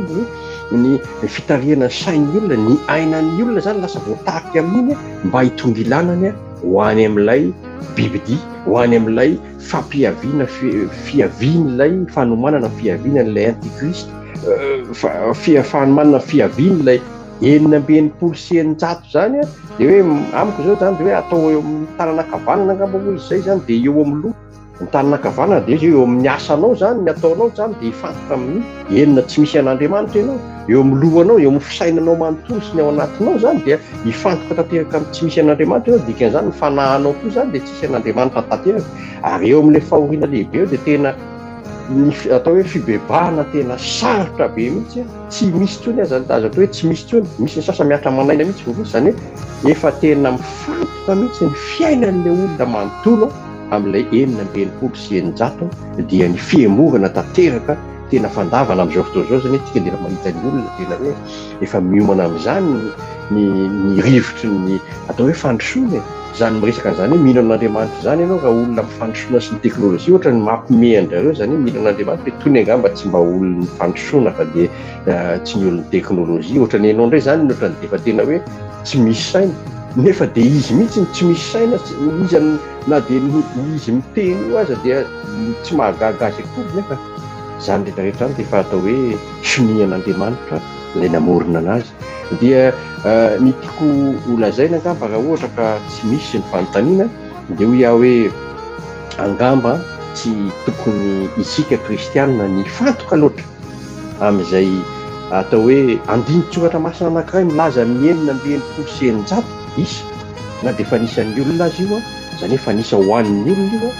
ny fitariana sain'ny olona, ny ainan'ny olona zany lasa voatarika amin'iny mba hitongilanany ho any amin'ilay bibidia, ho any amin'ilay fampiaviana fiavian'ilay fanomanana fiavianan'ilay antikrist, fanomanana fiavian'ilay 920 sy 900 zany dia hoe amiko zao zany dia hoe atao eo amin'ny tanana kavanana angamba moa izay zany, dia eo amin'ny loha ny tanana kavanana dia eo amin'ny asanao zany ny ataonao zany dia hifantoka amin'ny enina tsy misy an'Andriamanitra ianao, eo amin'ny lohanao, eo amin'ny fisainanao manontolo sy ny ao anatinao zany dia hifantoka tanteraka amin'ny tsy misy an'Andriamanitra ianao. Dikan'izany ny fanahinao koa zany dia tsisy an'Andriamanitra tanteraka. Ary eo amin'ilay fahoriana lehibe eo dia tena atao hoe fibebahana tena sarotra be mihitsy, tsy misy tsony aza atao hoe tsy misy tsony, misy ny sasa miatra manaina mihitsy vovoa, zany hoe efa tena mifantoka mihitsy ny fiainan'ilay olona manontolo amin'ilay 920 sy 900 dia ny fiemorana tanteraka tena fandavana amin'izao fotoana izao. Zany tika dia mahita ny olona tena hoe efa miomana amin'izany ny rivotry ny atao hoe fandrosoana zany miresaka an'izany hoe mino an'Andriamanitra zany ianao raha olona mifandrosoana sy ny teknôlôjia ohatra ny mampime an'zareo zany hoe mino an'Andriamanitra hoe tony angamba tsy mba olona mifandrosoana fa dia tsy ny olon'ny teknôlôjia ohatra ny ianao indray zany ohatra ny dia efa tena hoe tsy misy saina nefa dia izy mihitsy tsy misy saina izy na dia izy miteny io aza dia tsy mahagagazy akory nefa zany rehetrarehetra zany dia efa atao hoe sonian'Andriamanitra ilay namorona anazy dia ny tiako holazaina angamba raha ohatra ka tsy misy ny fanontaniana dia ho iaho hoe angamba tsy tokony isika kristianina ny fantoka loatra amin'izay atao hoe andinitsoratra masina anankiray milaza mienina amby 100 isa na dia fanisan'ny olona azy io zany hoe fanisa ho an'ny olona io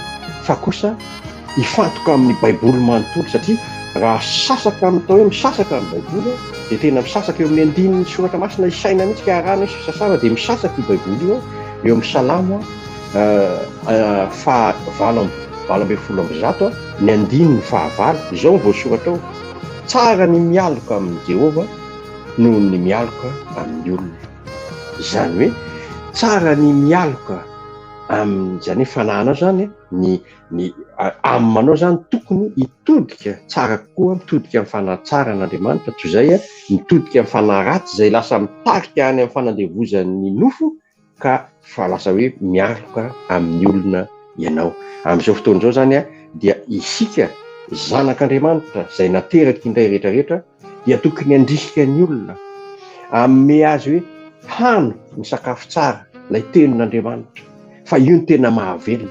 fa kosa hifantoka amin'ny baiboly manontolo satria raha sasaka amitao hoe misasaka amin'ny baiboly dia tena misasaka eo amin'ny andininy soratra masina isaina mihitsy ka arahana hoe sasara dia misasaka io baiboly io eo amin'ny salamo fa 7:20 ny andininy fahavalo izao voasoratra ao tsara ny mialoka amin'ny Jehova noho ny mialoka amin'ny olona izany hoe tsara ny mialoka amin'izany hoe fanahana zany ny amin'anao zany tokony hitodika tsara kokoa mitodika amin'ny fanahy tsara an'Andriamanitra toy izay mitodika amin'ny fanahy ratsy izay lasa mitarika any amin'ny fanandevozan'ny nofo ka fa lasa hoe mialoka amin'ny olona ianao amin'izao fotoana izao zany dia isika zanak'Andriamanitra izay nateraka indray rehetrarehetra dia tokony handrisika ny olona amin'ny azy hoe hano ny sakafo tsara ilay tenin'Andriamanitra fa io ny tena mahavelona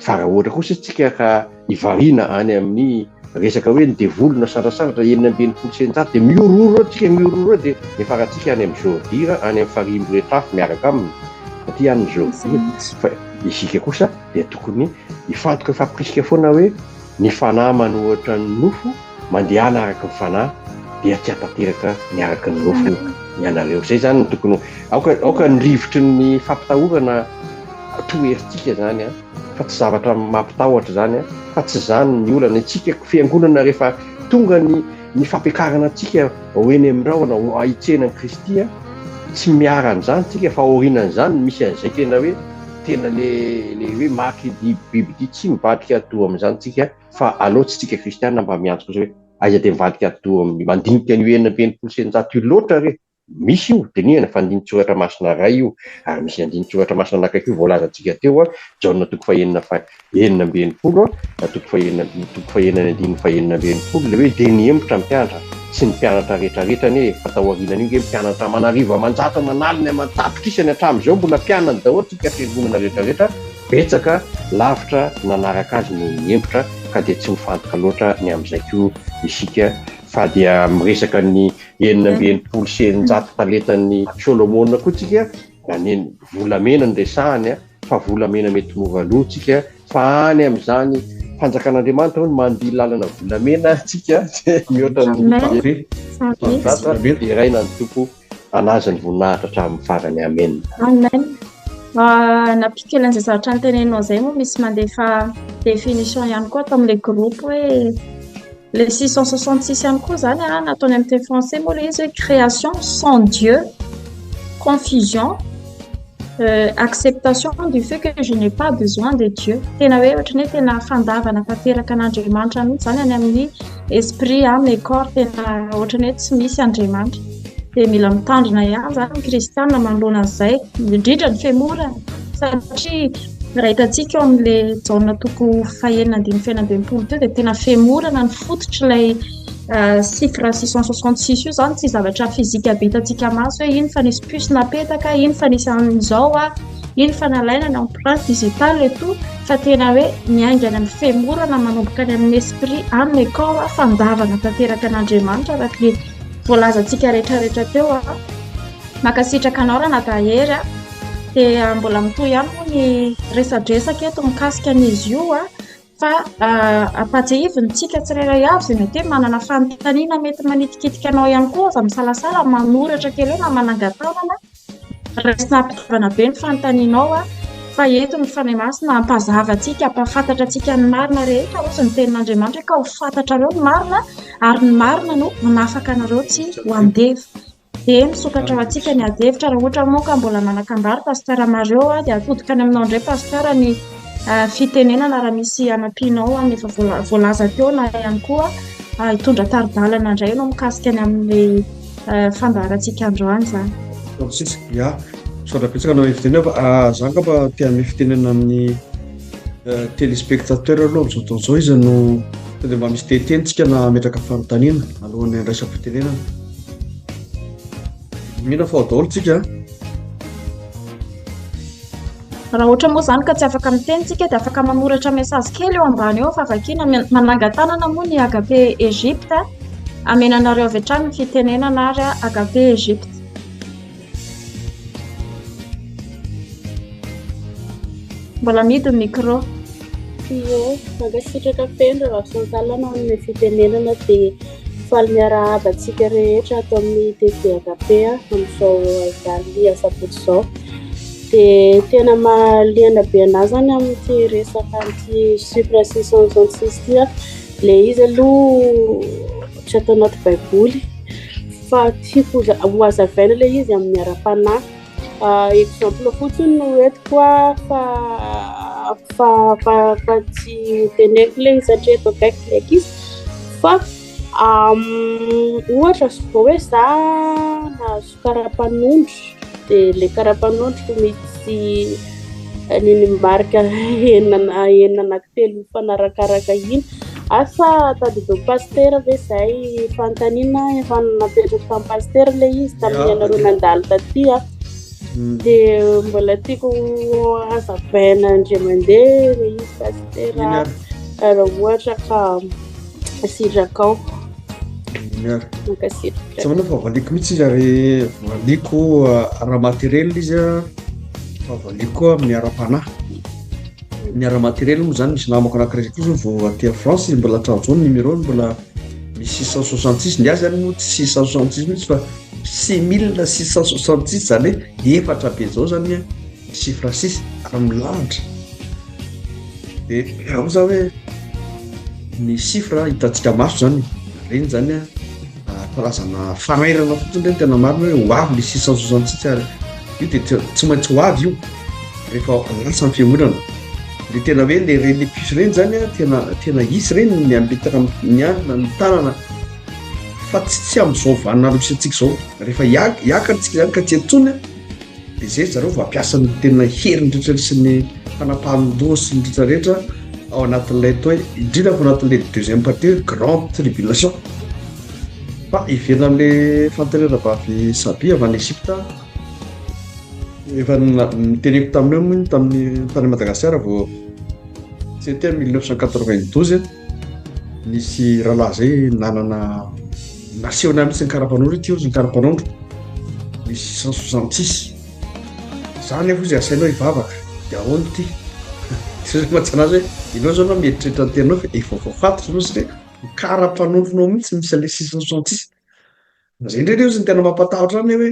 fa raha ohatra kosa tsika ka ivariana any amin'ny resaka hoe ny devolona sandrasandratra 9:20 dia miororo tsika miororo dia efaratsika any amin'ny Jordira any amin'ny Farimbo Retrafy miaraka aminy aty any Jordira fa isika kosa dia tokony hifantoka fampirisika foana hoe ny fanahy manohatra ny nofo mandehana araka ny fanahy dia tsy hatateraka miaraka ny nofo ianareo zay zany tokony aoka ny rivotry ny fampitahorana toherintsika zany fa tsy zavatra mampitahotra zany fa tsy zany ny olana itsika fiangonana rehefa tonga ny fampiakarana atsika hoeny amin'irahona ahitsena ny Kristy tsy miaran'izany tsika fa aorinan'izany misy an'izay tena hoe tena le hoe maky biby tsy mivadika ado amin'izany tsika fa alohatsy tsika kristianina mba miantso kosa hoe aiza dia mivadika ado mandinika ny 9:20 io loatra re misy io dia niana fa andinitsoratra masina ray io ary misy andinitsoratra masina anakaiky io voalazantsika teo Jaona 4:9-20 le hoe dia nihemotra mpianatra sy ny mpianatra rehetrarehetra ne fatao arinana io mpianatra manariva manjata manalina mantatitra isany hatramin'izao mbola mpianany daholo tsika fiangonana rehetrarehetra betsaka lavitra nanaraka azy no nihemotra ka dia tsy mifantoka loatra ny amin'izay koa isika fa dia miresaka ny 9:20 talentan'ny Solomona koa tsika ny volamena ny resahany fa volamena mety mora loatsika fa any amin'izany fanjakan'Andriamanitra no mandihy lalana volamena tsika mihoatra ny iraina ny tompo anazany voninahitra hatramin'ny farany amen. Amen. Napikelan'izay zavatra noteneninao izay moa misy mandefa définition ihany koa atao amin'ilay groupe hoe le 666 ihany koa zany nataony amin'ny teny français moa le izy hoe création sans Dieu, confusion, acceptation du fait que je n'ai pas besoin de Dieu. Tena hoe ohatrany hoe tena fandavana tanteraka an'Andriamanitra mihitsy zany any amin'ny esprit amin'ny corps tena ohatrany hoe tsy misy Andriamanitra dia mila mitandrina ihany zany ny kristianina manoloana an'izay indrindra ny femorana satria raha hitantsika eo amin'ilay Jaona 4:9-20 teo dia tena femorana ny fototra ilay chiffre 666 io zany tsy zavatra fizika be hitantsika maso hoe iny fa nisy puce napetaka, iny fa nisy an'izao iny fa nalaina ny empreinte digitale et tout fa tena hoe miaingana amin'ny femorana manomboka any amin'ny esprit amin'ny corps fandavana tanteraka an'Andriamanitra araka ny voalazantsika rehetrarehetra teo makasitraka anao raha natahery dia mbola mitohy ihany moa ny resadresaka eto mikasika an'izy io fa ampatsahivontsika tsirairay avy izay mety hoe manana fanontaniana mety manitikitika anao ihany koa aza misalasala manoratra kely hoe na manangan-tanana resina ampitavana be ny fanontanianao fa eto ny fanahy masina hampazava antsika hampafantatra antsika ny marina rehetra ohatsy ny tenin'Andriamanitra ka ho fantatrareo ny marina ary ny marina no manafaka anareo tsy ho andeva dia misokatra ho antsika ny ady-hevitra raha ohatra moa ka mbola manakambary pasteur Mario dia atodika any aminao indray pasteur ny fitenenana raha misy anampianao amin'ny efa voalaza teo na ihany koa hitondra taridalana indray ianao mikasika any amin'ny fandaharantsika androany zany. Ya sotra-pitsaka anao fitenena fa zany ka mba tian'ny fitenena amin'ny téléspectateur aloha amin'izao taon'izao izy no dia mba misy tetentsika na metraka fanontaniana alohan'ny andraisako fitenenana. Mihina fa daholo tsika. Raha ohatra moa zany ka tsy afaka miteny tsika dia afaka manoratra message kely eo ambany eo fa vakiana manangan-tanana moa ny agape Egypte amenanareo avy hatrany ny fitenenana ary agape Egypte. Mbola midy micro. Io magasitraka fendra vahasantalana amin'ny fitenenana dia faly miarahaba antsika rehetra ato amin'ny TV agape amin'izao valy asabotsy izao. Dia tena mahaliana be anazy zany amin'ity resaka an'ity Chypre 666 ity ilay izy aloha tsy atao anaty baiboly fa tiako ho hazavaina ilay izy amin'ny ara-panahy. Exemple fotsiny no entiko fa tsy teneko ilay izy satria eto akaiky ndraiky izy fa ohatra vao hoe za nahazo karapanondro dia ilay karapanondro misy niny mimarika enina anankitelo mifanarakaraka iny asa tadido pasteur ve zay fanontaniana efa napetraka tamin'ny pasteur ilay izy tamin'ny anareo nandalo taty dia mbola tiako hazavaina indray mandeha ilay izy pasteur raha ohatra ka sirakao makasitraka samana fa valiko mihitsy izy ary valiko ara-materiel izy fa valiko amin'ny ara-panahy. Ny ara-materiel moa zany misy namako anankiray koa zao vao aty France izy mbola hatramin'izao numéro mbola misy 666 ny azy zany moa tsy 666 mihitsy fa 6666 zany hoe efatra be zao zany chiffre 6 ary milahatra. Dia raha za hoe ny chiffre hitantsika maso zany reny zany karazana fanairana fotsiny reny tena marina hoe ho avy le 666 ary io dia tsy maintsy ho avy io rehefa lasa ny fiangonana. Dia tena hoe le reny puce reny zany tena isy reny ny ambitaka ny tanana fa tsy amin'izao vanina misy antsika zao rehefa hiaka antsika zany ka tsy antsony dia zay zareo fampiasa ny tena herindratra sy ny fanapahan-doha sy ny rehetrarehetra ao anatin'ilay atao hoe indrindra fa anatin'ilay deuxième partie grande tribulation. Fa iverina amin'ilay fantenera-bavy Saby avy any Egypte efa niteneko tamin'io moa tamin'ny tany Madagasikara vao c'était 1992 nisy rahalahy zay nanana nasehona mihitsy ny karapanondro ity ozy ny karapanondro misy 666 zany efa izy asainao hivavaka dia ahoana ity matsanazy hoe inao zao nao mieritreritra ny tenanao fa efa voafatitra anao satria ny karapanondronao mihitsy misy ale 666 zay indrindra io izy ny tena mampatahotra any hoe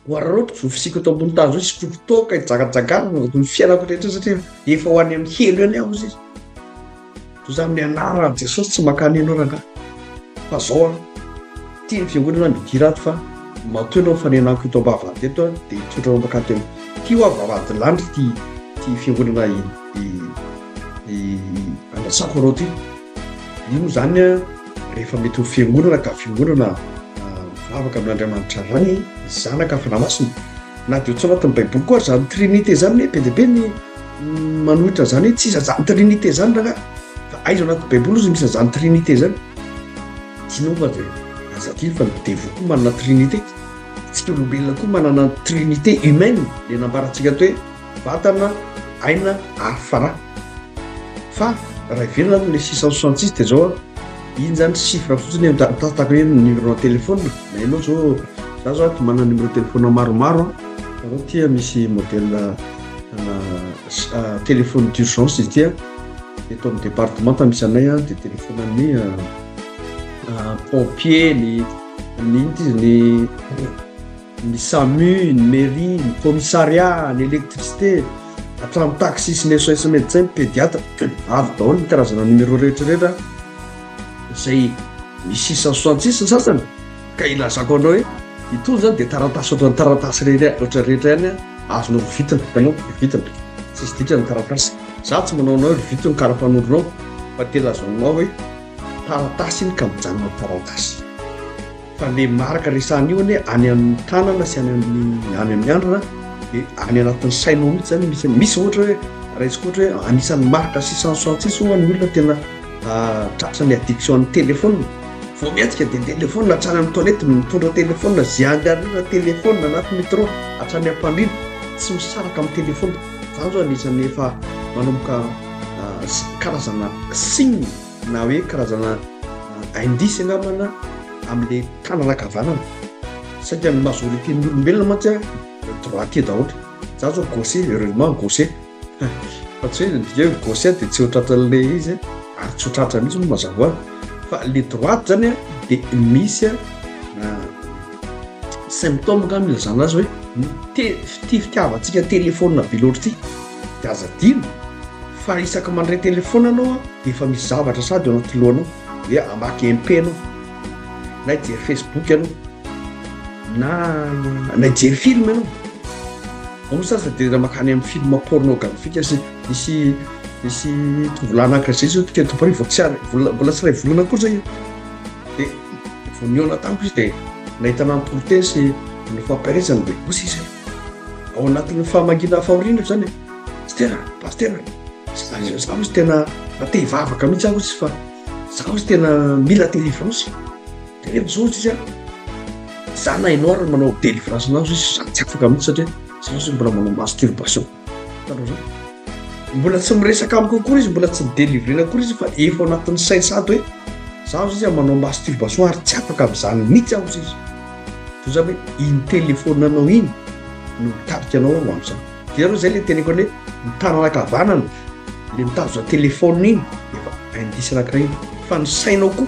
oararoto zo fisiko eto ambony tany zao sitrotoka hijagajagana ny fiainako rehetra satria efa ho any amin'ny helo any aho izy izy so za amin'ny anarany Jesosy tsy makany ianao raha fa zao tia ny fiangonana midirato fa matoa ianao fanenako eto ambavady eto dia tsotra makaty tia ho avavady landry ty fiangonana andrasako anao ty io moa zany rehefa mety ho fiangonana ka fiangonana afaka amin'Andriamanitra rany zanaka fa namasina na dia tsy anatin'ny baiboly koa zany trinité zany hoe be dia be ny manohitra zany hoe tsy iza zany trinité zany raha fa aiza anatin'ny baiboly izy misy zany trinité zany tianao fa dia azatiny fa devo koa manana trinité tsika olombelona koa manana trinité humaine le nambarantsika to hoe vatana aina ary fara fa raha iverina le 666 dia zao iny zany chiffre fotsiny tatako hoe numéro téléphone na ianao zao za zao ato manana numéro téléphone maromaro anao tia misy modèle téléphone d'urgence izy tia eto amin'ny département misy anay dia téléphone amin'ny pompier ny SAMU, ny mairie, ny commissariat, ny électricité, hatramin'ny taxi sy ny SOS médecin, pédiatre avy daholo ny karazana numéro rehetrarehetra izay misy 666 sasany ka ilazako anao hoe itony zany dia taratasy ohatrany taratasy oatra rehetra ihany azonao vitana itanao vitana tsisy dikany taratasy za tsy manao anao vitony karapanondronao fa tena azoanao hoe taratasy iny ka mijanona taratasy fa le maraka resahana io anie any amin'ny tanana sy any amin'ny androna dia any anatin'ny sainao mihitsy zany misy ohatra hoe raisiko ohatra hoe anisan'ny marika 666 hoany olona tena tratrany addiction amin'ny téléphone vao miatsika dia téléphone hatrany amin'ny toilette mitondra téléphone ziangarina téléphone anaty métro hatrany am-pandrina tsy misaraka amin'ny téléphone zany zao anisan'ny efa manomboka karazana signe na hoe karazana indice angambana amin'le tanana kavanana saika ny majorité-ny olombelona mantsy droitier daholo za zao gaucher heureusement gaucher fa tsy hoe ndika hoe gaucher dia tsy ho tratran'le izy ary tsy ho tratra mihitsy moa mazava hoany fa le droite zany dia misy symptôme ngamy ilazana azy hoe fitiavantsika téléphone be loatra ity dia aza dino fa isaka mandray téléphone anao dia efa misy zavatra sady eo anaty lohanao hoe amaky MP anao na hijery Facebook ianao na hijery film ianao sasa dia raha makany amin'ny film pornographique sy misy tovolahy anankiray zay tika tompari vola tsy ray volana koa zay dia voniona tamiko izy dia nahitana ny porte sy ny fampiaresana dia osy izy ao anatin'ny famangina fahoriana zany pastera zaho izy tena te-hivavaka mihitsy aho izy fa zaho izy tena mila délivrance dia zao izy za na hainao ary manao délivrance nazo izy za tsy afaka mihitsy satria zaho izy mbola manao masturbation mbola tsy miresaka amiko akory izy mbola tsy midélivrena akory izy fa efa anatin'ny sainy sady hoe zaho izy manao masturbation ary tsy afaka amin'izany mihitsy aho izy toy zany hoe iny téléphone anao iny no mitarika anao ao amin'izany dia aloha zay le teneko hoe mitanana kavanana le mitazo téléphone iny efa indice anankiray iny fa ny sainao koa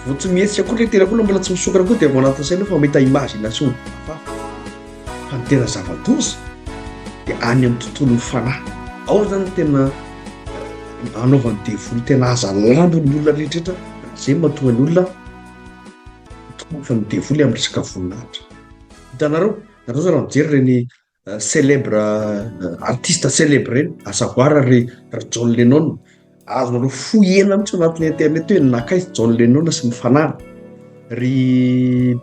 vao tsy mihetsika koa le tena koa mbola tsy misokatra koa dia vao anatin'ny sainao fa mahita imagination fa ny tena zava-doza dia any amin'ny tontolon'ny fanahy ao zany tena anaovany devoly tena aza lambo ny olona rehetrarehetra zay mahatonga ny olona fa ny devoly amin'ny resaka voninahitra hitanareo nareo zany raha mijery reny célèbre artiste célèbre reny à savoir ry John Lennon azonareo fohena mihitsy anatin'ny internet hoe nakaizy John Lennon sy ny fanana ry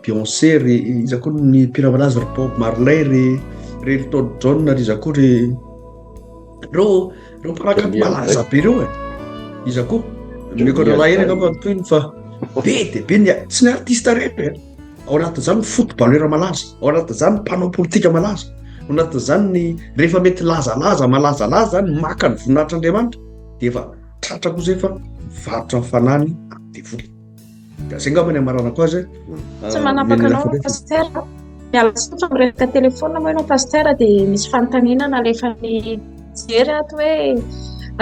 Beyoncé ry izy koa ny mpiraman'azy ry Bob Marley ry Elton John ry izy koa ry reo mpanakanto malaza be reo izy koa mikonalahery angamba toyny fa be dia be ny tsy ny artiste rehetra ao anatin'izany ny footballeur malaza ao anatin'izany ny mpanao politika malaza ao anatin'izany ny rehefa mety malazalaza zany maka ny voninahitr'Andriamanitra dia efa tratra koa zay fa mivarotra ny fanany amin'ny devoly dia zay ngamba ny amarana koa azy tsy manapaka anao pastera miala sotra miresaka telefona moa ianao pastera dia misy fanontaniana rehefa ny jery ato hoe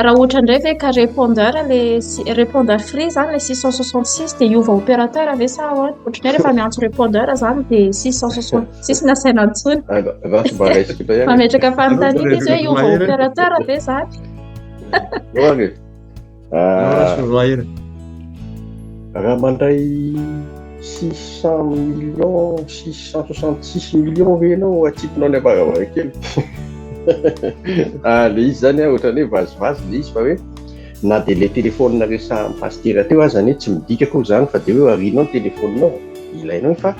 raha ohatra indray ve ka répondeur free zany le 666 dia iova opérateur ve sa ohatranay rehefa miantso répondeur zany dia 666 nasaina antsony mametraka fanontaniana izy hoe iova opérateur ve zany raha mandray 600 millions 666 millions ve ianao atsiponao ny avaravara-kely le izy zany ohatrany hoe vazivazy le izy fa hoe na dia le téléphone rehefa pastera teo azy zany tsy midika koa zany fa dia hoe arinao ny téléphonenao ilainao fa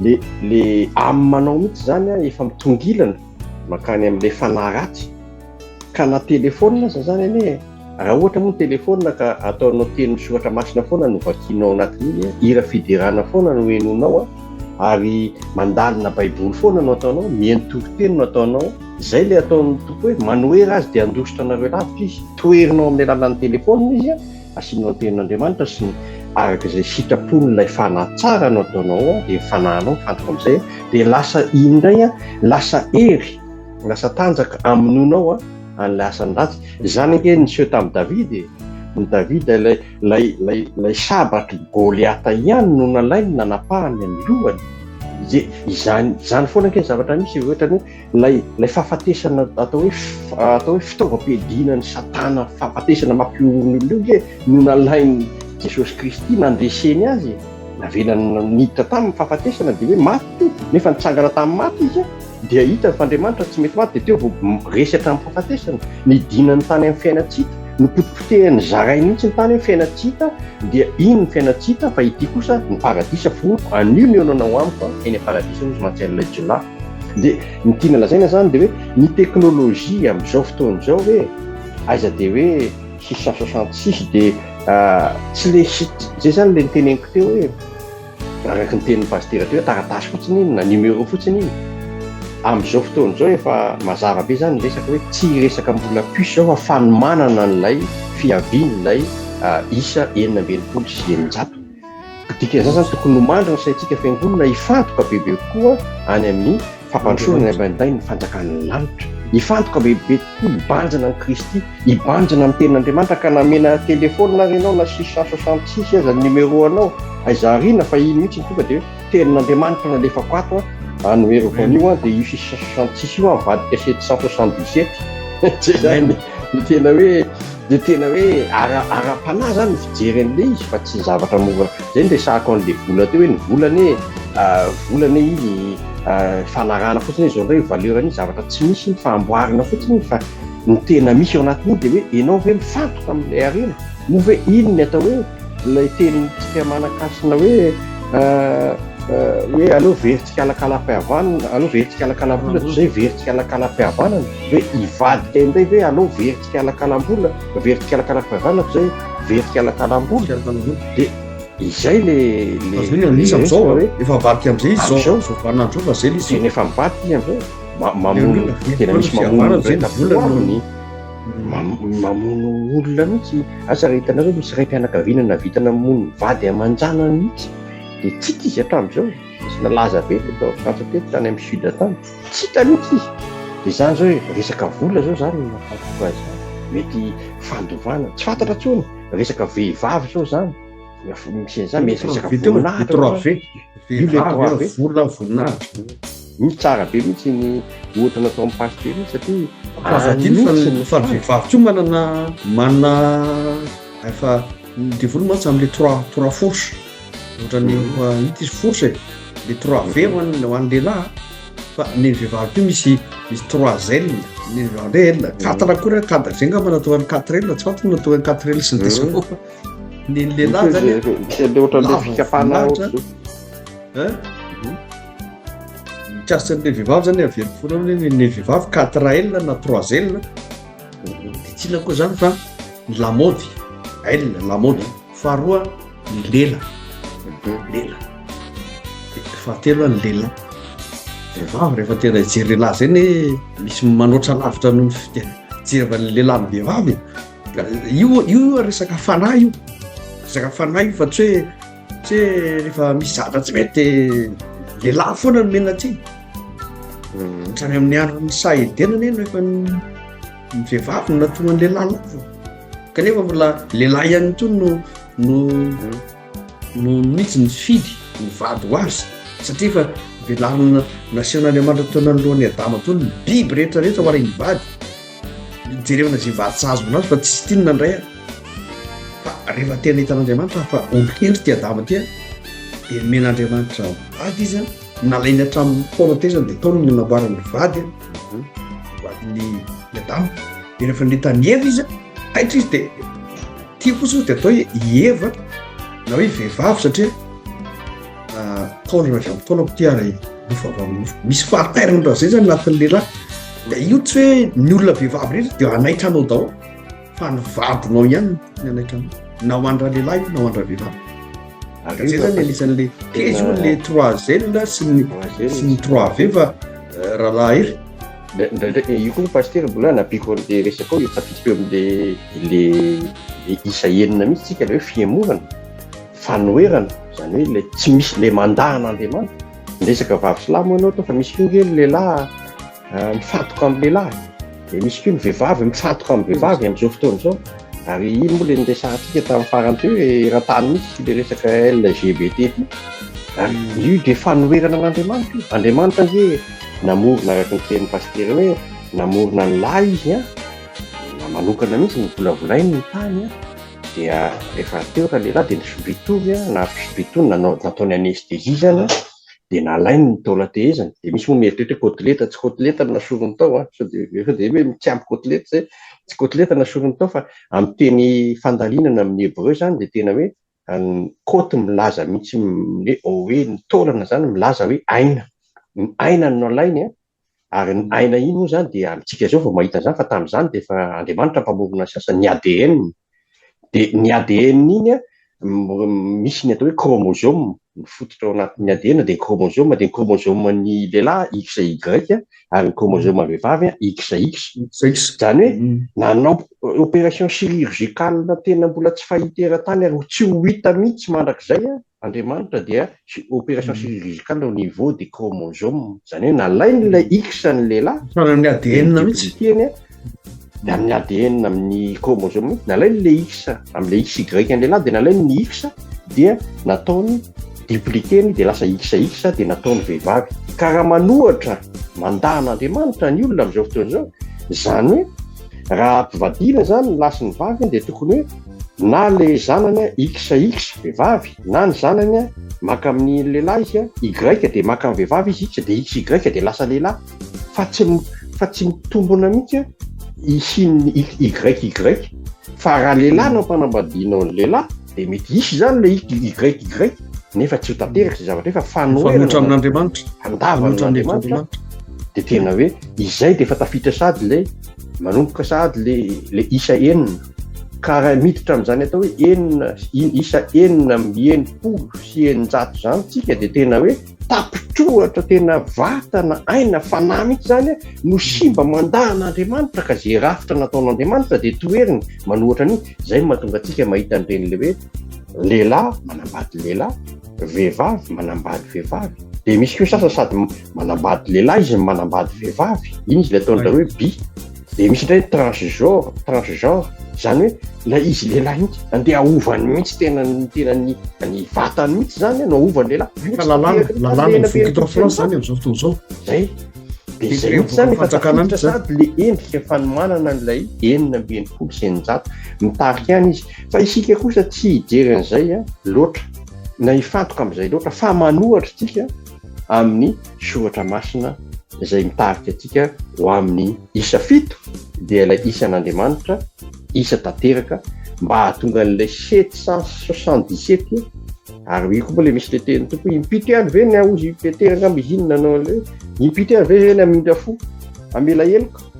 le amanao mihitsy zany efa mitongilana makany amin'ilay fanahy ratsy ka na téléphone aza zany anie raha ohatra moa ny téléphone ka ataonao teny misoratra masina foana no vakianao anatin'iny hira fiderana foana no henonao ary mandalina baiboly foana no ataonao mientoroteny no ataonao zay le ataon'ny tompo hoe manoera azy dia andositra anareo lavitra izy toerinao amin'ny alalan'ny téléphone izy asianao ny tenin'Andriamanitra sy araka izay sitrapolon'ilay fanahy tsara no ataonao dia fanahinao mifantoka amin'izay dia lasa indray lasa hery lasa tanjaka aminonao an'ilay asany ratsy zany ake niseho tamin'ny David ny David lay sabatry Goliata ihany no nalainy nanapahany amin'ny lohany izany foana ke zavatra misy ohatrany hoe lay fahafatesana atao hoe fitaovam-piadiana ny satana fahafatesana mampiorony olona no nalainy Jesosy Kristy nandreseny azy navelana niditra tamin'ny fahafatesana dia hoe maty to, nefa nitsangana tamin'ny maty izy dia hita fa Andriamanitra tsy mety maty, dia teo vao resatra amin'ny fahafatesana nidina ny tany amin'ny fiainatsita, nipotipotehany zaray mihitsy ny tany amin'ny fiainatsita, dia iny ny fiainatsita fa ity kosa ny paradisa vonoko, anio ny onanao amiko eny paradisa misy mantsy Jola. Dia ny tiana lazaina zany dia hoe ny teknôlôjia amin'izao fotoana izao hoe aiza dia hoe 666 dia tsy le zay zany le niteneniko teo hoe araka ny tenin'ny pastera teo hoe taratasy fotsiny iny na numéro fotsiny iny. Amin'izao fotoana izao efa mazava be zany resaka hoe tsy resaka mbola puce zao fa fanomanana an'ilay fiavian'ilay isa 920 sy 900. Dikan'izany zany tokony nomandrina saintsika fiangonana hifantoka bebe koa any amin'ny fampandrosoana ny abanday ny fanjakan'ny lanitra, hifantoka bebe tokoa hibanjana ny Kristy, hibanjana amin'ny tenin'Andriamanitra ka namena telefôna renao na 666 aza numéro anao aizarina fa iny mihitsy tonga dia tenin'Andriamanitra nalefako ato numéro voanio dia io 666 io mivadika 777 zay zany ny tena hoe dia tena hoe ara-panahy zany fijery an'ilay izy fa tsy zavatra mora zay ny resahako an'ilay vola teo hoe ny volany iny fanarahana fotsiny zao ndray valeurany zavatra tsy misy ny fahamboarina fotsiny fa ny tena misy ao anatin'iny dia hoe ianao hoe mifantoka amin'ilay arena no hoe iny ny atao hoe ilay tenintsika manakasina hoe aleo veritsika alakala-pihavanana, aleo veritsika alakalam-bola toy izay veritsika alakala-pihavanana, hoe hivadika indray hoe aleo veritsika alakalam-bola, veritsika alakala-pihavanana toy izay veritsika alakalam-bola. Dia izay le misy amin'izao efa vadika amin'izay izy zao vanandro fa zay izy efa mivadika amin'izay mamono tena misy mamono volany mamono olona mihitsy. Asa raha hitanareo misy ray mpianakaviana navitana mamono vady aman-janany mihitsy dia tsy hita izy hatramin'izao, misy nalaza be tao Frantsa teto tany amin'ny sud tany tsy hita mihitsy izy. Dia zany zao hoe resaka vola zao zany mahatonga azy mety fandovana tsy fantatra intsony, resaka vehivavy zao zany misy zany mety resaka voninahitra vola ny tsara be mihitsy ny ohatra natao amin'ny pastery satria fa vehivavy koa manana efa dia vola mantsy amin'ilay trois fourche ohatrany hita izy fourche le 3V ho an'ny lehilahy fa ny vehivavy koa misy 3L ny vehivavy 4 koa kadra zay ngamba natao an'ny 4L tsy fantany natao an'ny 4L sy ny desao ny lehilahy zany ohatran'ilay fikapana mikasika an'ilay vehivavy zany averiko foana ny vehivavy 4L na 3L dia tsina koa zany fa ny lamody L lamody faharoa ny lela fahatelo ny lela vehivavy rehefa tena hijery lehilahy zay ny misy manoatra lavitra no fijery avy ny lehilahy ny vehivavy io resaka fanahy io fa tsy hoe rehefa misy zavatra tsy mety lehilahy foana no menatsy trany amin'ny andron'ny sahidenana eny rehefa ny vehivavy no natonga ny lehilahy lava kanefa mbola lehilahy ihany tony no mihitsy ny fidy ny vady ho azy satria fa velarina nasian'Andriamanitra taona ny lohan'ny Adama tony ny biby rehetrarehetra ho ariny vady jerevana zay vady sahazo aminazy fa tsy tinina indray fa rehefa tena hitan'Andriamanitra fa olo-kendry ty Adama ty dia men'Andriamanitra vady izy nalainy hatramin'ny paolatezana dia taony ny namboarany vady vadiny Adama dia rehefa nitany Eva izy taitra izy dia tia kosa dia atao hoe Eva na hoe vehivavy satria taolana avy amin'ny taolako ty ary nofo avy amin'ny nofo misy fahatairana raha zay zany anatin'ny lehilahy dia io tsy hoe ny olona vehivavy rehetra dia hanaitra anao daholo fa ny vadinao ihany ny anaitranao na ho andra lehilahy io na ho andra vehivavy zay zany anisan'le kezy io le 3L sy ny 3V fa rahalahy hery io koa paster mbola napiako an'ilay resaka ao tafiditra eo amin'ilay isa enina mihitsy tsika le hoe fiemorana fanoerana zany hoe le tsy misy le mandahan'Andriamanitra resaka vavy silamo ianao to fa misy koa ny lehilahy mifantoka amin'ny lehilahy dia misy koa ny vehivavy mifantoka amin'ny vehivavy amin'izao fotoana izao ary iny moa le niresahantsika tamin'ny farany teo hoe raha-tany mihitsy le resaka LGBT ty ary io dia fanoerana an'Andriamanitra io Andriamanitra hoe namorona araka ny tenin'ny pastera hoe namorona ny lahy izy na manokana mihitsy ny volavolainy ny tany dia rehefa teo raha lehilahy dia nisobitovy na sobitovy nataony anesthésie zany dia nalainy ny taola-tehezany dia misy moa mieritreritra kotileta tsy kotileta no nasorony tao sao dia hoe mitsiampy kotileta zay tsy kotileta nasorony tao fa amin'ny teny fandalinana amin'ny hébreu zany dia tena hoe koty milaza mihitsy hoe ny taolana zany milaza hoe aina ny aina no alainy ary ny aina iny moa zany dia amintsika zao vao mahita zany fa tamin'izany dia efa Andriamanitra mpamorona sasa ny ADN dia ny ADN iny misy ny atao hoe chromosome mifototra ao anatin'ny ADN dia chromosome dia chromosome ny lehilahy XY ary ny chromosome vehivavy XX zany hoe nanao opération chirurgicale tena mbola tsy fahita eran-tany ary tsy ho hita mihitsy mandrakizay Andriamanitra dia opération chirurgicale au niveau des chromosomes zany hoe nalainy ilay X ny lehilahy amin'ny ADN mihitsy tiany dia amin'ny ADN amin'ny chromosome nalainy ilay X amin'ilay XY ny lehilahy dia nalainy ny X dia nataony dupliqueny dia lasa XX dia nataony vehivavy ka raha manohatra mandahan'Andriamanitra ny olona amin'izao fotoana izao zany hoe raha ampivadina zany lasa ny vavy dia tokony hoe na le zanany XX vehivavy na ny zanany maka amin'ny lehilahy izy Y dia maka amin'ny vehivavy izy X dia XY dia lasa lehilahy fa tsy mitombona mihitsy isiny YY fa raha lehilahy no mpanambadianao ny lehilahy dia mety isy zany le YY nefa tsy ho tanteraka izay zavatra fa fanohitra amin'Andriamanitra andavana dia tena hoe izay dia efa tafiditra sady le manomboka sady le isa enina ka raha miditra amin'izany atao hoe enina isa enina enimpolo sy eninjato zany tsika dia tena hoe tapitrohatra tena vatana aina fanahy mihitsy zany no simba mandahan'Andriamanitra ka zay rafitra nataon'Andriamanitra dia toeriny manohatra ny izay mahatonga antsika mahita an'ireny le hoe lehilahy manambady lehilahy vehivavy manambady vehivavy dia misy koa sasa sady manambady lehilahy izy manambady vehivavy iny izy le ataon'dra hoe bi dia misy indray transgenre zany hoe la izy lehilahy mihitsy andeha ahovany mihitsy tena ny vatany mihitsy zany no ahovany lehilahy lalàna mivoaka France zany amin'izao fotoana izao zay dia zay mihitsy zany efa tafiditra sady le endrika fanomanana n'ilay enina amby enimpolo sy eninjato mitarika ihany izy fa isika kosa tsy hijery an'izay loatra na hifantoka amin'izay loatra fa manohatra tsika amin'ny soratra masina izay mitarika atsika ho amin'ny isa fito dia ilay isan'Andriamanitra isa tanteraka mba hahatonga an'ilay 777 ary io koa mbola misy leteny toko impito ihany ve ny aozy impeteraka amby izy iny nanao le impito ihany ve zany amindra fo amela eloko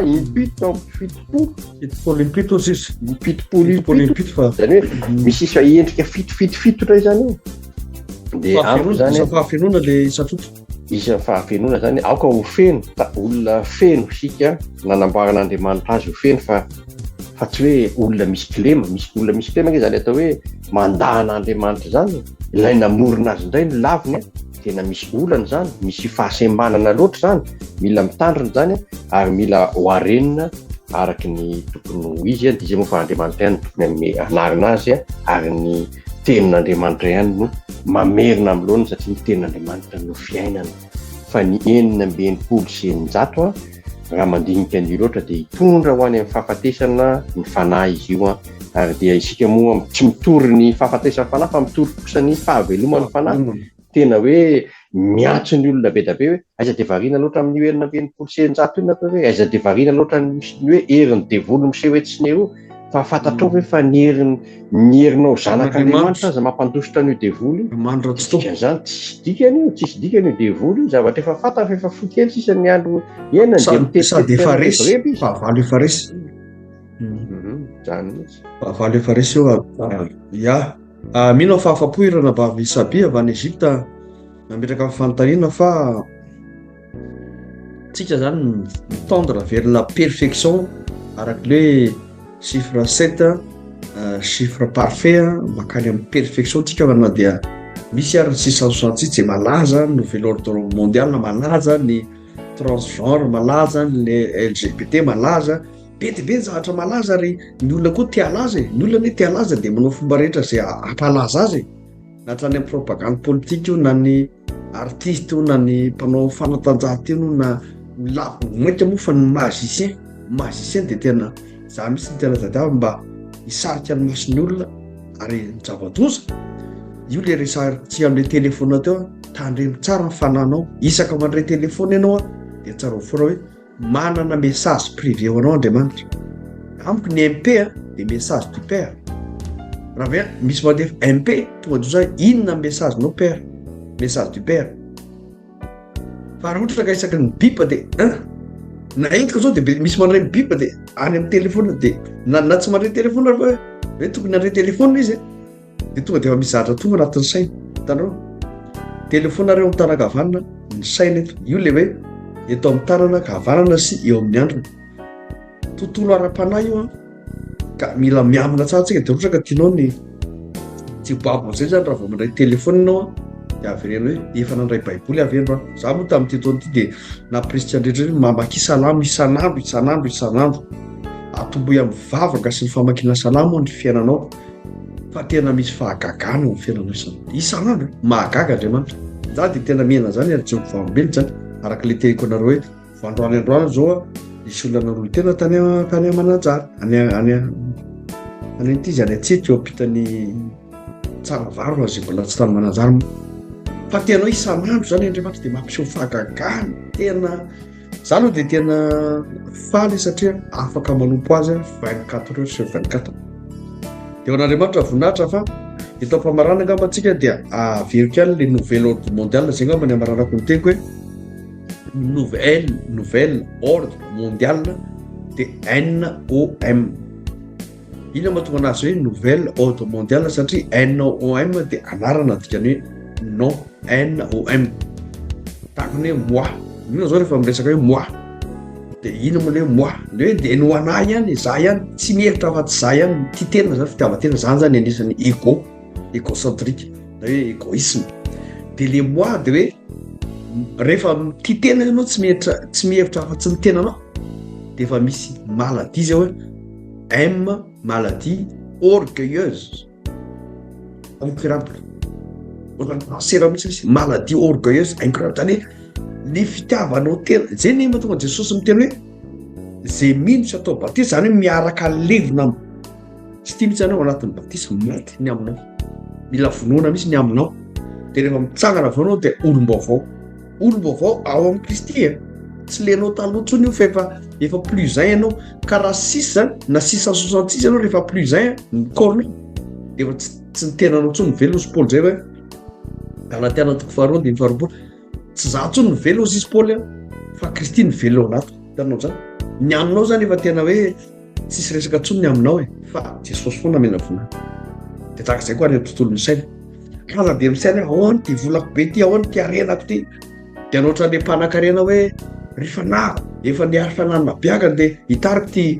impito fitopolo impito sisy impitopolo impito fa zany hoe misy isa endrika fito ray zany dia amiko zany isa fahafenona le isatoto isa fahafenona zany aoka ho feno olona feno sika nanamboaran'Andriamanitra azy ho feno fa tsy hoe olona misy kilema ke zany atao hoe mandahan'Andriamanitra zany ilay namorona azy indray ny laviny tena misy olana zany misy fahasembanana loatra zany mila mitandrina zany ary mila hoarenina araky ny tokony ho izy dia izy moa fa Andriamanitra ihany tokony anarina azy ary ny tenin'Andriamanitra ihany no mamerina amin'loana satria ny tenin'Andriamanitra no fiainana fa ny enina amby enimpolo sy eninjato raha mandinika ny loatra dia hitondra ho any amin'ny fahafatesana ny fanahy izy io ary dia isika moa tsy mitory ny fahafatesana fanahy fa mitory kosa ny fahavelomany fanahy tena hoe miantso ny olona be da be hoe aiza dia variana loatra amin'ny enina amby enimpolo sy eninjato iny natao hoe aiza dia variana loatra ny hoe herin'ny devoly miseho etsy sy ny ero fa fantatrao hoe fa ny herinao zanak'Andriamanitra aza mampandositra an'io devoly zany tsisy dikany io devoly zavatra efa fantatra fa efa fokely sisa ny andro enina sady efa resy fahavalo efa resy zany mihitsy fahavalo efa resy eo mino fahafapo irana vavy Sabi avy any Egypta nametraka amin'ny fanontaniana fa tsika zany mitendre vers la perfection arak'ile hoe chiffre 7 chiffre parfait makany amin'ny perfection tsika fa na dia misy ary 666 zay malaza nouvel ordre mondial malaza ny transgenre malaza le LGBT malaza be dia be ny zavatra malaza ary ny olona koa tia laza ny olona ne tia laza dia manao fomba rehetra zay ampalaza azy na trany amin'ny propagande politique io na ny artiste io na ny mpanao fanatanjahantena io na mainka moa fa ny magicien dia tena za misy ny tena zadiavy mba hisarika ny mason'ny olona ary nijavadoza io le resatsy amin'le telefona teo tandremo tsara ny fananao isaka mandray telefona ianao dia tsara foana hoe manana message privé ho anao Andriamanitra. Amiko ny MP dia message du père. Raha ve misy mandefa MP tonga de zay inona message no père, message du père. Fa raha ohatra ka isaka ny bipa dia na entiko zao dia misy mandray bipa dia any amin'ny telefona dia na tsy mandray telefona fa hoe tokony handray telefona izy dia tonga dia efa misy zavatra tonga anatin'ny saina. Hitanao telefona reo amin'ny tanana havanana ny saina eto io le hoe eto amin'ny tanana havanana sy eo amin'ny androna tontolo ara-panahy io ka mila miamina tsara tsika dia ohatra ka tianao ny tsy babo zay zany raha vao mandray telefona ianao dia averena hoe efa nandray baiboly averina za moa tamin'ity taona ity dia na kristiana rehetra mamaky salamo isanandro atomboy amin'ny vavaka sy ny famakiana salamo ny fiainanao fa tena misy fahagagana ny fiainanao isanandro mahagaga Andriamanitra. Za dia tena mihena zany ary tsy mivambely zany araka le teriko anareo hoe androany zao isy olona roy tena tany Mananjara any ity izy any Antsika eo ampitany Tsaravaro zay mbola tsy tany Mananjara fa tena hoe isanandro zany Andriamanitra dia mampiseho fahagagana tena. Za aloha dia tena faly satria afaka manompo azy 24 heures sur 24. Dia an'Andriamanitra voninahitra fa eto am-pamarana angamba antsika dia averika le nouvel ordre mondial zay angamba ny amaranako ny teko hoe nouvelle ordre mondial dia NOM. Ina mahatonga anazy hoe nouvelle ordre mondial satria NOM dia anarana dikany hoe non NOM tahakany hoe moi. Ina zao rehefa miresaka hoe moi dia ina moa le moi le hoe dia no anahy ihany za ihany tsy mihevitra afa-tsy za ihany ty tena zany fitiavatena zany zany anisan'ny égocentrique na hoe égoïsme. Dia le moi dia hoe rehefa ty tena ianao tsy mihevitra afa-tsy ny tenanao dia efa misy maladie zay hoe M maladie orgueilleuse incurable. Sera misy maladie orgueilleuse incurable zany ny fitiavanao tena zay ny mahatonga Jesosy miteny hoe zay mino sy atao batisa zany hoe miaraka levina sy tia mihitsy anao anatin'ny batisa maty ny aminao mila vonoana misy ny aminao dia rehefa mitsangana avao dia olom-baovao ao amin'ny Kristy tsy lenao taloha tsony io fa efa plus un ianao ka raha 6 zany na 666 ianao rehefa plus un ny corps-nao dia efa tsy ny tenanao tsony velona sy Paul zay hoe Galatiana 2:2 tsy za tsony ny velona sisy Paul fa Kristy ny velona anato. Hitanao zany ny aminao zany efa tena hoe tsisy resaka tsony ny aminao fa Jesosy foana mena voninahitra. Dia tahaka izay koa ny tontolo ny saina kaza dia misaina ahoany ty volako be ty ahoany ty arenako ty dia anoatra le mpanan-karena hoe rehefa na efa niary fananana biakany dia hitariko ty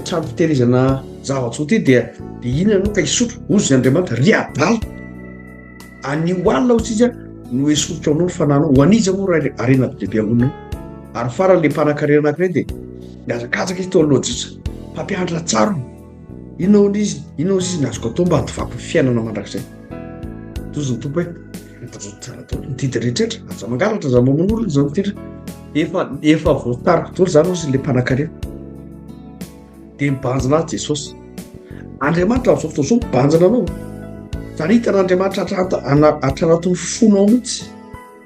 trano fitehirizana zava-tsoa ty dia ina ianao ka hisotro ozy Andriamanitra ry adala anio alina ozy izy no hoe soritra aminao ny fananao ho anizy moa raha arenako lehibe amonao ary farany le mpanan-karena anankiray dia miazakazaka izy tao aloha Jesosy mpampianatra tsara inao izy nazoko atao mba hatovako ny fiainana mandrakizay tozy ny tompo hoe nitity rehetrrehetra aza mangalatra za mamon'olona zao nititra efa voatariko tory zany ozy le mpanan-karena dia mibanjina azy Jesosy. Andriamanitra amin'izao fotoana izao mibanjina anao zany hitan'Andriamanitra atranatin'ny fonao mihitsy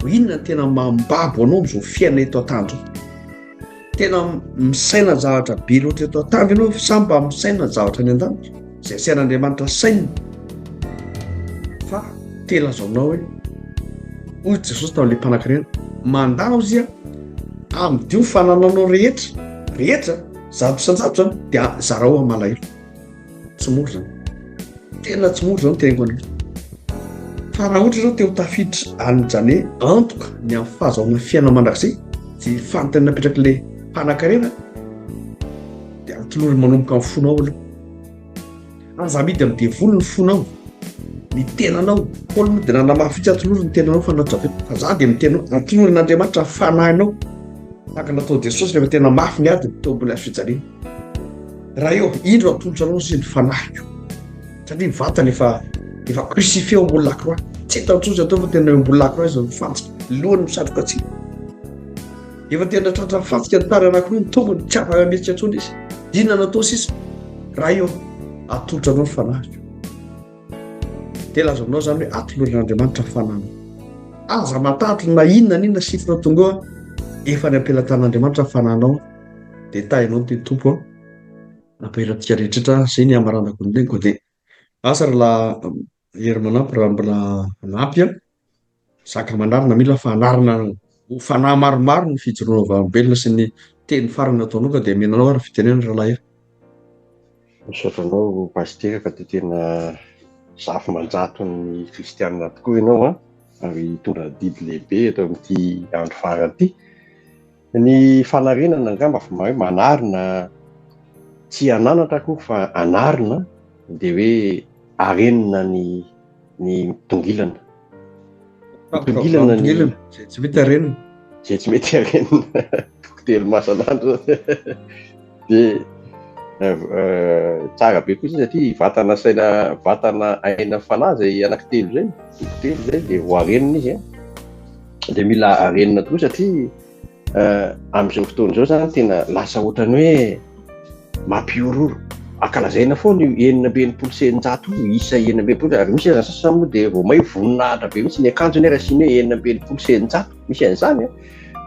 ho inona tena mambabo anao amin'izao fiaina eto an-tany tena misaina zavatra be loatra eto an-tany ianao samy mba misaina zavatra ny an-danitra izay sain'Andriamanitra saina fa tena zaonao hoe ozy Jesosy tamin'le mpanan-karena mandao izy amin'dio fanananao rehetra zato isan-jato zany dia zarao amin'ny malahelo tsy mora zany tena tsy mora zany teniko anao fa raha ohatra zao te ho tafiditra an'izany hoe antoka ny amin'ny fahazahoana fiainana mandrakizay sy fanontany napetraka le mpanan-karena dia atolory manomboka amin'ny fonao aloha aza midy amin'ny devoly ny fonao ny tenanao Paul moa dia nanamafy atolory ny tenanao fa natjavety fa za dia mitenao atolory n'Andriamanitra fanahinao tahaka natao Jesosy rehefa tena mafy ny ady tao ambony hazo fijaliana raha eo indro atolotra anao sy ny fanahiko satria ny vatany efa crucifié ao ambony lakroa tsy hitantsosy atao fa tena eo ambony lakroa izy mifantsika lohany misatroka atsika efa tena tratra mifantsika ny tary anankiroa ny tongony tsy afaka mihetsika atsony izy inona natao sisa raha eo atolotra anao ny fanahy dia laza aminao zany hoe atoloran'Andriamanitra fanana aza matatolo na inona n'inona sifina tonga efa ny ampelantan'Andriamanitra fananao dia tahinao ny teny tompo nampahiratika rehetrrehetra zay ny amaranako ny leniko dia asa raha hery manampy raha mbola manampy zaka manarina mila fanarina fanahy maromaro ny fijoroana valombelona sy ny teny farany ataonao ka dia menanao ary fitenena rahalahy misaotranao pastera ka dia tena zafy manjato ny kristianina tokoa ianao ary tonga didy lehibe atao amin'ity andro farany ity ny fanarenana angamba fa hoe manarina tsy ananatra koa fa anarina dia hoe arenina ny tongilana tongilana ny tsy mety arenina zay tsy mety arenina tokotelo masan'andro dia tsara be koa izy satria vatana aina fanahy zay anankitelo zay tokotelo zay dia ho arenina izy dia mila arenina tokoa satria amin'izao fotoana izao zany tena lasa ohatrany hoe mampiororo akalazaina foana io 900 isa 900 ary misy aza sasany moa dia vao may voninahitra be mihitsy ny akanjo ny rasiny hoe 900 misy an'izany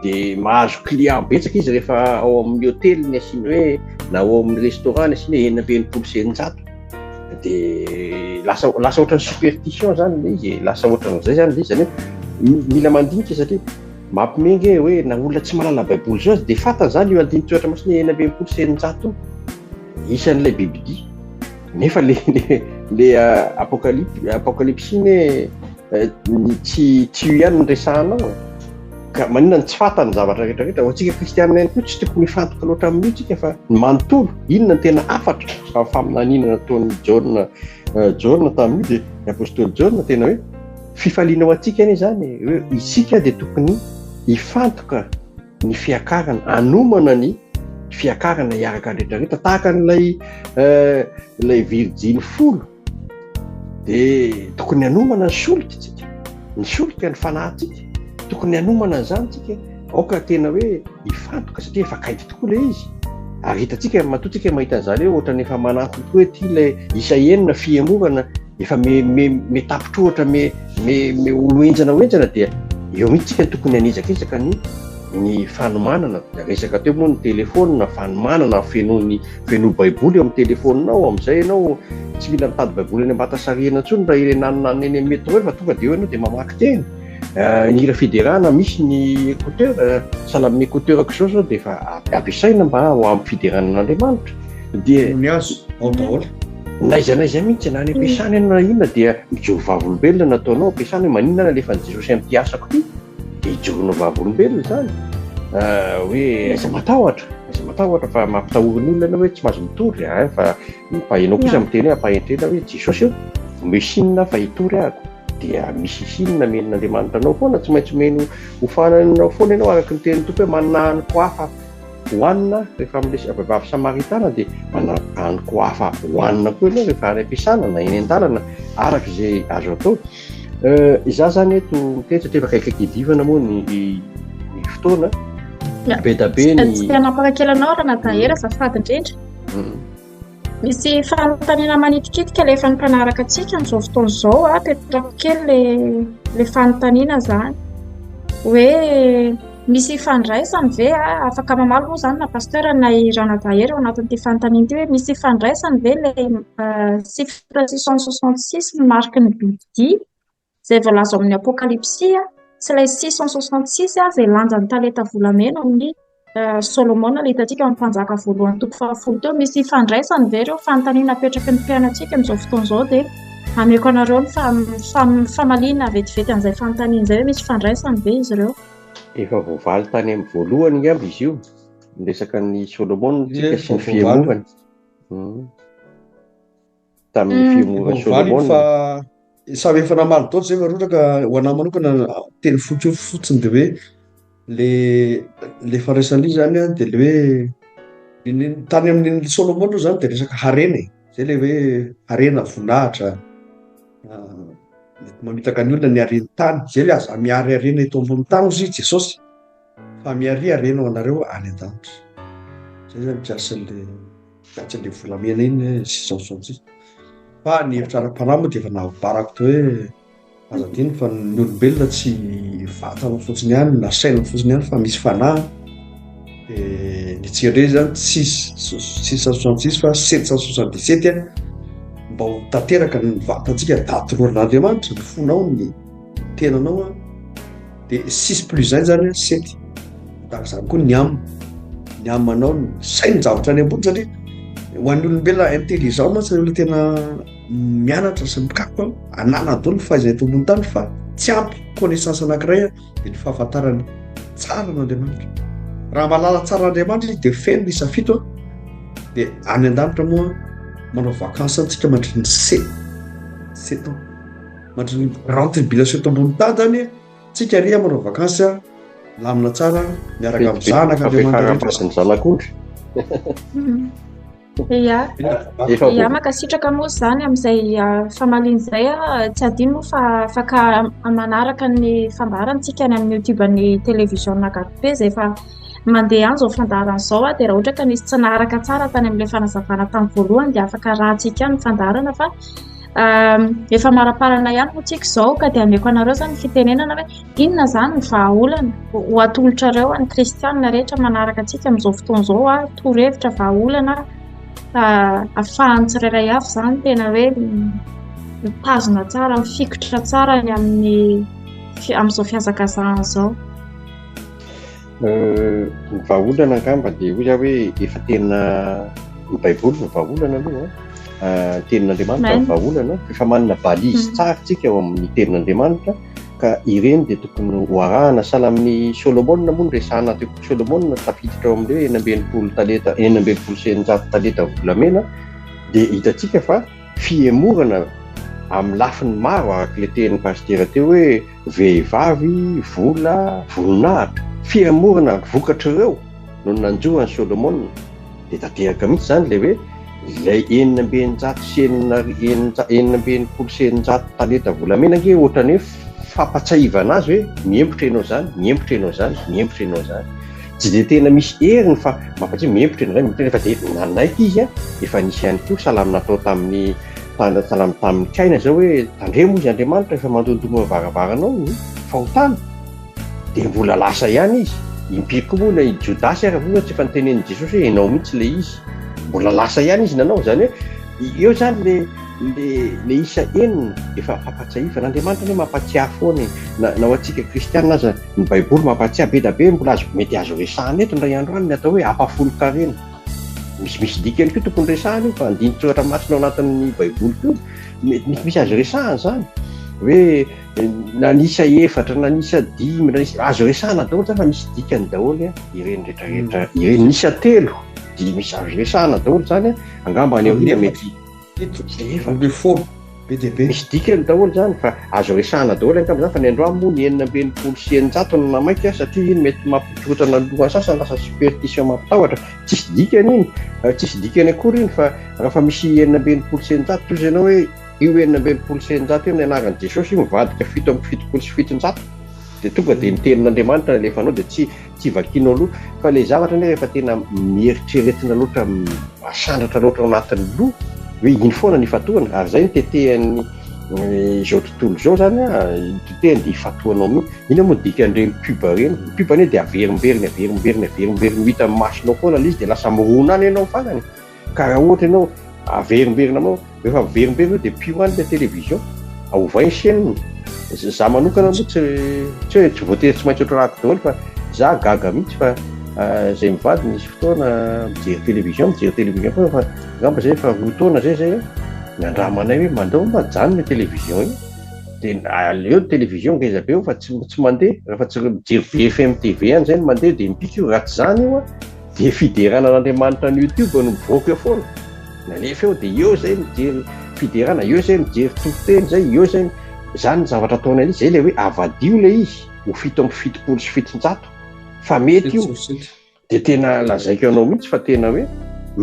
dia mahazo client betsaka izy rehefa ao amin'ny hôtely ny asiny hoe na ao amin'ny restaurant ny asiny hoe 900 dia lasa ohatrany superstition zany le izy lasa ohatran'izay zany le izy zany hoe mila mandinika satria mampimengy hoe na olona tsy mahalala baiboly zao azy dia fatany zany io andinitsy ohatra masiny 900 isan'ilay bibidi nefa le apokalypsy iny hoe tsy io ihany nyresahanao ka maninona ny tsy fatany zavatra rehetrarehetra ho antsika kristianina ihany koa tsy tokony mifantoka loatra amin'io tsika fa ny manontolo inona ny tena afatra fa faminanina nataon'ny Jaona tamin'io dia ny apôstôly Jaona tena hoe fifaliana ao antsika anie zany hoe isika dia tokony hifantoka ny fiakarana anomana ny fiakarana hiaraka rehetrarehetra tahaka n'ilay virjiny 10 dia tokony hanomana ny solika tsika ny solika ny fanahintsika tokony hanomana zany tsika aoka tena hoe hifantoka satria efa kaity tokoa le izy ary hitantsika matoatsika mahita an'izany hoe ohatrany efa manampy tokoa ety ilay isa enina fiemorana efa metapitra ohatra me oloenjana dia eo mihitsika tokony hanizakizaka ny fanomanana resaka teo moa ny telefona fanomanana feno baiboly eo amin'ny telefoninao amin'izay ianao tsy mila mitady baiboly any Ambatasarihana intsony raha irenanina eny metro fa tonga dia eo ianao dia mamaky teny ny hira fiderana misy ny écouteur sahala amin'ny écouteur ko zao dia efa ampiasaina mba ho amin'ny fideranan'Andriamanitra dia miazo ao daholo naiza mihitsy na any ampiasana na inona dia mijoro vavolombelona nataonao ampiasana hoe maninona alefa ny Jesosy amin'ny mpiasako ty dia hijoronao vavolombelona zany hoe aiza matahotra fa mampitahoriny olona ianao hoe tsy mahazo mitory fa pahenao kosa miteny hoe ampahentrena hoe Jesosy eo mesinina fa hitory ahako dia misy sinina men'Andriamanitra anao foana tsy maintsy meno hofananao foana ianao araka ny tenin'ny tompo hoe manana haniko hafa hohanina rehefa amin'ilay vehivavy Samaritana dia manana haniko hafa hohanina koa ianao rehefa any ampiasana na eny an-dalana araka izay azo atao izaho zany eto miteny satria efa kaikaiky hidivana moa ny fotoana be da be tsy anapakakelanao raha natahera azafady indrindra misy fanontaniana manitikitika ilay efa nimpanaraka antsika amin'izao fotoana izao apetrako kely le fanontaniana zany hoe misy fandraisany ve afaka mamaly moa zany na pasteur na iranadahery ao anatin'ity fanontaniana ity hoe misy fandraisany ve ilay chiffre 666 ny mariky ny bibidi izay voalaza amin'ny apokalypsia sy ilay 666 izay lanjan'ny talenta volamena amin'ny Solomona le hitantsika amin'ny mpanjaka voalohany toko fahafolo teo misy fandraisany ve ireo fanontaniana apetraky ny mpianantsika amin'izao fotoana izao dia ameko anareo ny famaliana vetivety an'izay fanontaniana izay hoe misy fandraisany ve izy ireo efa voavaly tany amin'ny voalohany ngamby izy io miresaka ny Solomona tsika sy ny fiemorany tamin'ny fiemorany Solomona fa samy efa namaly taotra zay varotra ka ho anahy manokana teny fotsiny dia hoe le fandraisan'izy zany dia le hoe tany amin'ny Solomona zany dia resaka harena zay le hoe harena voninahitra mamitaka ny olona ny hareny tany zay le aza miary harena eto ambony tany izy Jesosy fa miary harena ho anareo any an-danitra zay zany piasan'le volamena iny 666 fa ny hevitra ara-panahy moa dia efa navabarako to hoe azadiny fa ny olombelona tsy vatana fotsiny ihany na saina fotsiny ihany fa misy fanahy dia ny tsirairay zany 666 fa 777 mba ho tanteraka ny vatantsika datoloran'Andriamanitra ny fonao ny tenanao a dia 6 plus 1 zany 7 tahaka izany koa ny amanao ny sainy zavatra any ambony satria ho an'ny olombelona intelligent mantsy olona tena mianatra sy mikako anana daholo ny fahaizany eto ambony tany fa tsy ampy connaissance anankiray dia ny fahafantarany tsara n'Andriamanitra. Raha malala tsara Andriamanitra izy dia feno ny isa fito dia any an-danitra moa manao vakansy antsika mandriny 7 ans mandriny grande tribulation eto ambony tany zany tsika ria manao vakansy lamina tsara miaraka amin'ny zanaka Andriamanitra zanak'ondry. ia makasitraka moa zany amin'izay famalian'izay tsy adino fa afaka manaraka ny fandarantsika ny amin'ny YouTube ny television ankapobeny izay fa mandeha any zao fandarana zao dia raha ohatra ka nisy tsy naharaka tsara tany amin'ilay fanazavana tamin'ny voalohany dia afaka rahantsika ny fandarana fa efa maraparana ihany moa tsika izao ka dia ameko anareo zany fitenenana hoe inona zany ny vahaolana ho atolotrareo any kristianina rehetra manaraka antsika amin'izao fotoana izao torohevitra vahaolana ahafahany tsirairay avy zany tena hoe mitazona tsara mifikotra tsara ny amin'izao fihazakazahana izao. Ny vahaolana angamba dia hoy hoe efa tena ny baiboly ny vahaolana aloha tenin'Andriamanitra ny vahaolana efa manana balizy tsara tsika eo amin'ny tenin'Andriamanitra ka ireny dia tokony ho arahana sahala amin'ny Solomona moa ny resahana teo Solomona tafiditra ao amin'ilay 900 talenta volamena dia hitantsika fa fiemorana amin'ny lafiny maro arak'ilay tenin'ny pastera teo hoe vehivavy vola voninahitra fiemorana vokatra ireo no nanjohan'ny Solomona dia tanteraka mihitsy zany ilay hoe ilay 900 talenta volamena nge ohatrany hoe fampatsaivana azy hoe miempotra ianao zany tsy dia tena misy heriny fa mampatsy miempotra ianao zany fa dia nanaiky izy efa nisy ihany koa salamy natao tamin'ny kaina zao hoe tandremo izy Andriamanitra efa mandondoma varavaranao ny fahotana dia mbola lasa ihany izy impiriko moa i Jodasy ary moa tsy efa nitenen'i Jesosy hoe ianao mihitsy ilay izy mbola lasa ihany izy nanao zany hoe eo zany le isa enina efa fampatsahivan'Andriamanitra hoe mampatsiahy foana na ho antsika kristianina aza ny baiboly mampatsiahy be da be mbola mety azo resahana eto ndray andro any ny atao hoe ampafolo-karena misy dikany koa tokony resahana io fa andinitsoratra masina ao anatin'ny baiboly koa mety misy azo resahana zany hoe nanisa efatra nanisa dimy nanisa azo resahana daholo zany fa misy dikany daholo ireny rehetrarehetra ireny nisa telo dia misy azo resahana daholo zany angamba any amin'ny mety misy dikany daholo zany fa azo resahana daholo angamba zany fa ny androany moa ny 900 no namaika satria iny mety mampitorotana lohany sasany lasa superstition mampitahotra tsisy dikany iny tsisy dikany akory iny fa raha misy 900 toy izy ianao hoe io 900 io ny anaran'i Jesosy io mivadika 777 dia tonga dia ny tenin'Andriamanitra alefanao dia tsy vakianao aloha fa ilay zavatra ny rehefa tena mieritreretina loatra masandratra loatra ao anatin'ny loha hoe iny foana ny fatohana ary zay ny tetehany izao tontolo izao zany tetehany dia ifatohanao mihitsy iny moa dikan'ireny puba reny puba ny dia averimberiny hita amin'ny masonao foana izy dia lasa mirona any ianao fagnany ka raha ohatra ianao averimberina mao rehefa averimberina dia pio any ilay television aovay chaîne za manokana moa tsy voatery tsy maintsy ohatrarako daholo fa za gaga mihitsy fa zay mivady nisy fotoana mijery television koa fa ngamba zay fa roa taona zay nandramanay hoe mandao majanona television io dia aleo television ngeza be fa tsy mandeha rehefa tsy mijery BFM TV any zay mandeha dia mipika io ratsy zany io dia fiderana n'Andriamanitra ny YouTube no mivoaka eo foana nalefa eo dia eo zay mijery fiderana eo zay mijery tonteny zay eo zay zany ny zavatra ataonay izy zay le hoe avadio le izy ho fito amin'ny fitopolo sy fitonjato fa mety io dia tena lazaiko anao mihitsy fa tena hoe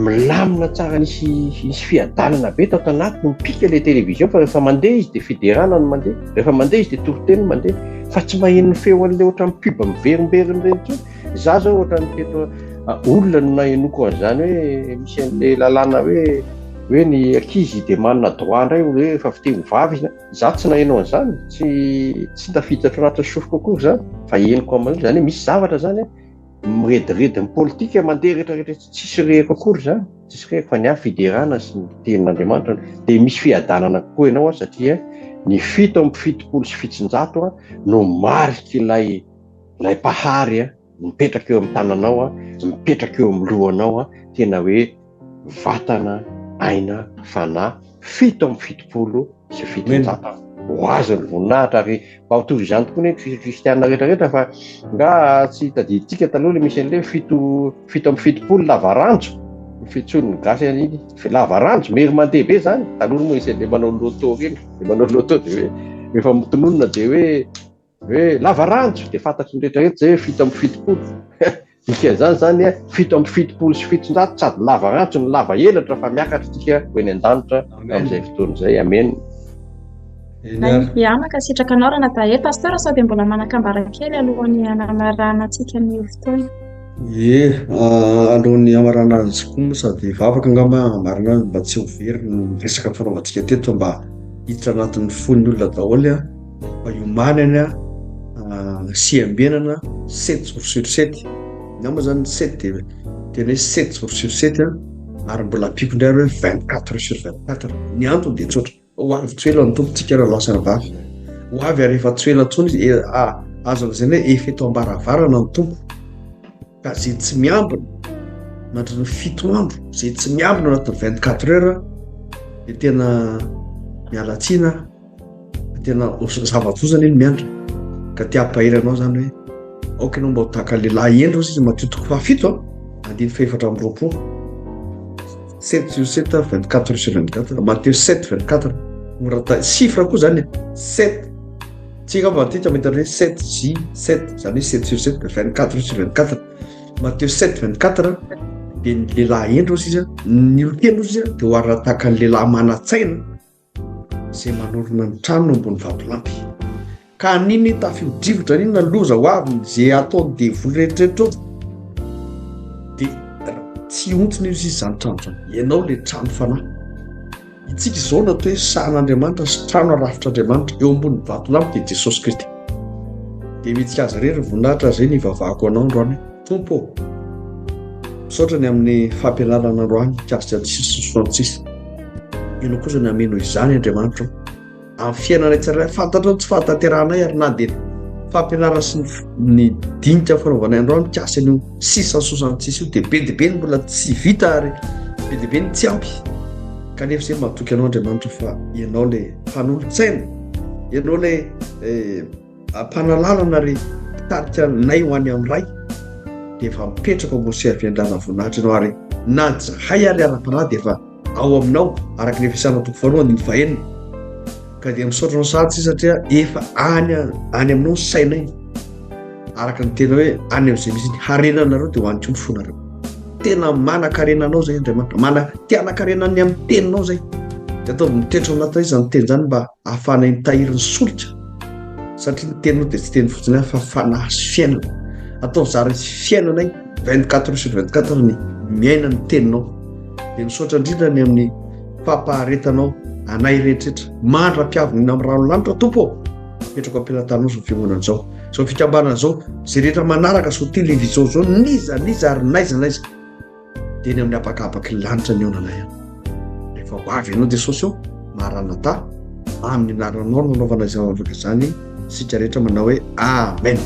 milamina tsara nisy fiadanana be tao tanaty no mipika ilay television fa rehefa mandeha izy dia fiderana no mandeha rehefa mandeha izy dia toroteny no mandeha fa tsy maheno ny feo an'ilay ohatran'ny puba miverimberiny ireny intsony za zao ohatran'ny teto olona no nahenoko an'izany hoe misy an'ilay lalàna hoe hoe ny ankizy dia manana droit indray hoe efa fiteny vavy izy za tsy nahainao an'izany tsy tafiditra anatin'ny sofiko akory zany fa henoko amin'izany zany hoe misy zavatra zany mirediredy ny politika mandeha rehetrarehetra tsisy reheko akory zany tsisy reheko fa ny hafa fiderana sy ny tenin'Andriamanitra dia misy fiadanana kokoa ianao satria ny 7 sy fitsinjato no mariky ilay pahary mipetraka eo amin'ny tananao mipetraka eo amin'ny lohanao tena hoe vatana aina fanahy 7 sy fitsinjato ho azo ny voninahitra ary mba hotovy izany tokoa ny kristianina rehetrarehetra fa nga tsy tadiditsika taloha le misy an'ilay 7 lavaranjo fitson'ny gasy an'iny lavaranjo mery mandeha be zany taloha moa isy le manao loto reny le manao loto dia hoe rehefa mitononona dia hoe lavaranjo dia fantatry ny rehetrarehetra zay hoe 7 ikan'izany zany 7 sy fitsinjato sady lavaranjo ny lava helatra fa miakatra tsika ho eny an-danitra amin'izay fotoan'izay amen. Ianaka sitraka anao raha natahery pasteur sao dia mbola manakambara kely alohan'ny hanamarana antsika ny fotoana. Alohan'ny hamarana azy koa sady vavaka angamba marina mba tsy ho very ny resaka fanaovantsika teto mba hiditra anatin'ny fon'ny olona daholo mba hiomanany siambenana 7/7 ngamba zany 7 dia tena hoe 7/7 ary mbola ampiko indray hoe 24/24 ny antony dia tsotra ho avy tsoela ny tompontsika raha lasana vavy ho avy ary efa tsoela tsony azo an'izany hoe efa eto ambaravarana ny tompo ka zay tsy miambina mandriny 7 andro zay tsy miambina anatin'ny 24 heures dia tena mialatsiana tena zava-dozana iny miandra ka tia ampahery anao zany hoe aoka ianao mba ho tahaka lehilahy endro izy matotoko fa 7 andiny fa 4 7/7 24/24 Matteo 7/24 morata chiffre koa zany 7 tsika mbantika mety hoe 7 zany hoe 7/7 24/24 Matteo 7/24 dia ny lehilahy endro izy ny olotelo izy dia ho arina tahaka ny lehilahy manatsaina zay manorina ny trano ambony vatolampy ka niny tafio-drivotra niny na loza ho avy zay ataony devoly rehetrarehetra dia tsy ontsony izy zany trano zany ianao le trano fanahy itsika izao natao hoe sahan'Andriamanitra sy trano arafitr'Andriamanitra eo ambony vatolampy dia Jesosy Kristy dia mitsika azy rery voninahitra zay ny vavahako anao androany tompo misaotra ny amin'ny fampianarana androany kasika sisy ianao kosa ny ameno izany Andriamanitra amin'ny fiainana tsara fantatra tsy fahatanteranay ary na dia fampianarana sy ny dinika fanaovanay androany kasika an'io 666 io dia be dia be ny mbola tsy vita ary be dia be ny tsy ampy kanefa izay mahatoky anao Andriamanitra fa ianao le mpanolo-tsaina ianao le mpanalalana ary tarika nay ho any amin'ny ray dia efa mipetraka ao sy avian-drana voninahitra ianao ary na jahay ary ara-panahy dia efa ao aminao araka ny fiasana toko faharoa ny fahenina ka dia misaotra no sady satria efa any aminao ny saina iny araka ny tena hoe any amin'izay misy ny harenanareo dia ho any koa ny fonareo tena manan-karenanao zay Andriamanitra tiana-karenany amin'ny teninao zay dia ataovy mitetra anaty izy zany teny zany mba ahafahanay nitahiry ny solika satria ny teninao dia tsy teny fotsiny fa fanahy sy fiainana atao zary fiainanay 24/24 ny miaina ny teninao dia misaotra indrindra ny amin'ny fampaharetanao anay rehetrarehetra mandra-piavina amin'ny ranolanitra tompo petraka ampilatanao zao fiangonana zao zao fikambanana zao zay rehetra manaraka zao televizio zao niza ary naiza dia ny amin'ny apakapaky lanitra ny eonanay rehefa ho avy ianao Jesosy eo maranata amin'ny anaranao no nanaovana izay afaka izany sika rehetra manao hoe amen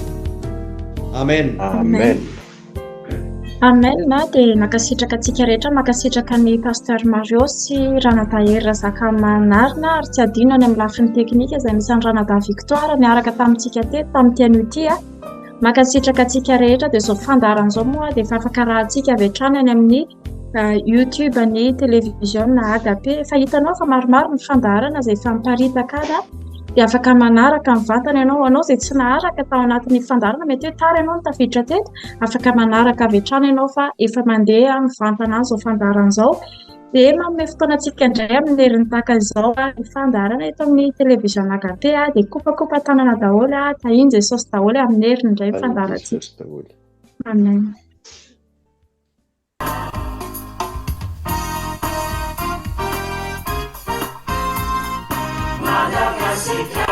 na dia nakasitraka antsika rehetra makasitraka ny pasteur Mario sy Ranadahery Zakamanarina ary tsy adino any amin'ny lafiny teknika izay misy any Ranada Victoire niaraka tamintsika teto tamin'ity an'ity makasitraka antsika rehetra dia izao fandaran'izao moa dia efa afaka rahantsika avy hatrany any amin'ny YouTube ny televizion na AGP efa hitanao fa maromaro ny fandarana izay efa miparitaka dia afaka manaraka ny vatana ianao izay tsy naharaka tao anatin'ny fandarana mety hoe tara ianao no tafiditra teto afaka manaraka avy hatrany ianao fa efa mandeha mivantana izao fandaran'izao dia manome fotoanantsika indray amin'ny heriny tahaka izao ny fandarana eto amin'ny televizion AGP dia kopakopa tanana daholo tahiny Jesosy daholo amin'ny heriny indray fandarantsika amen sika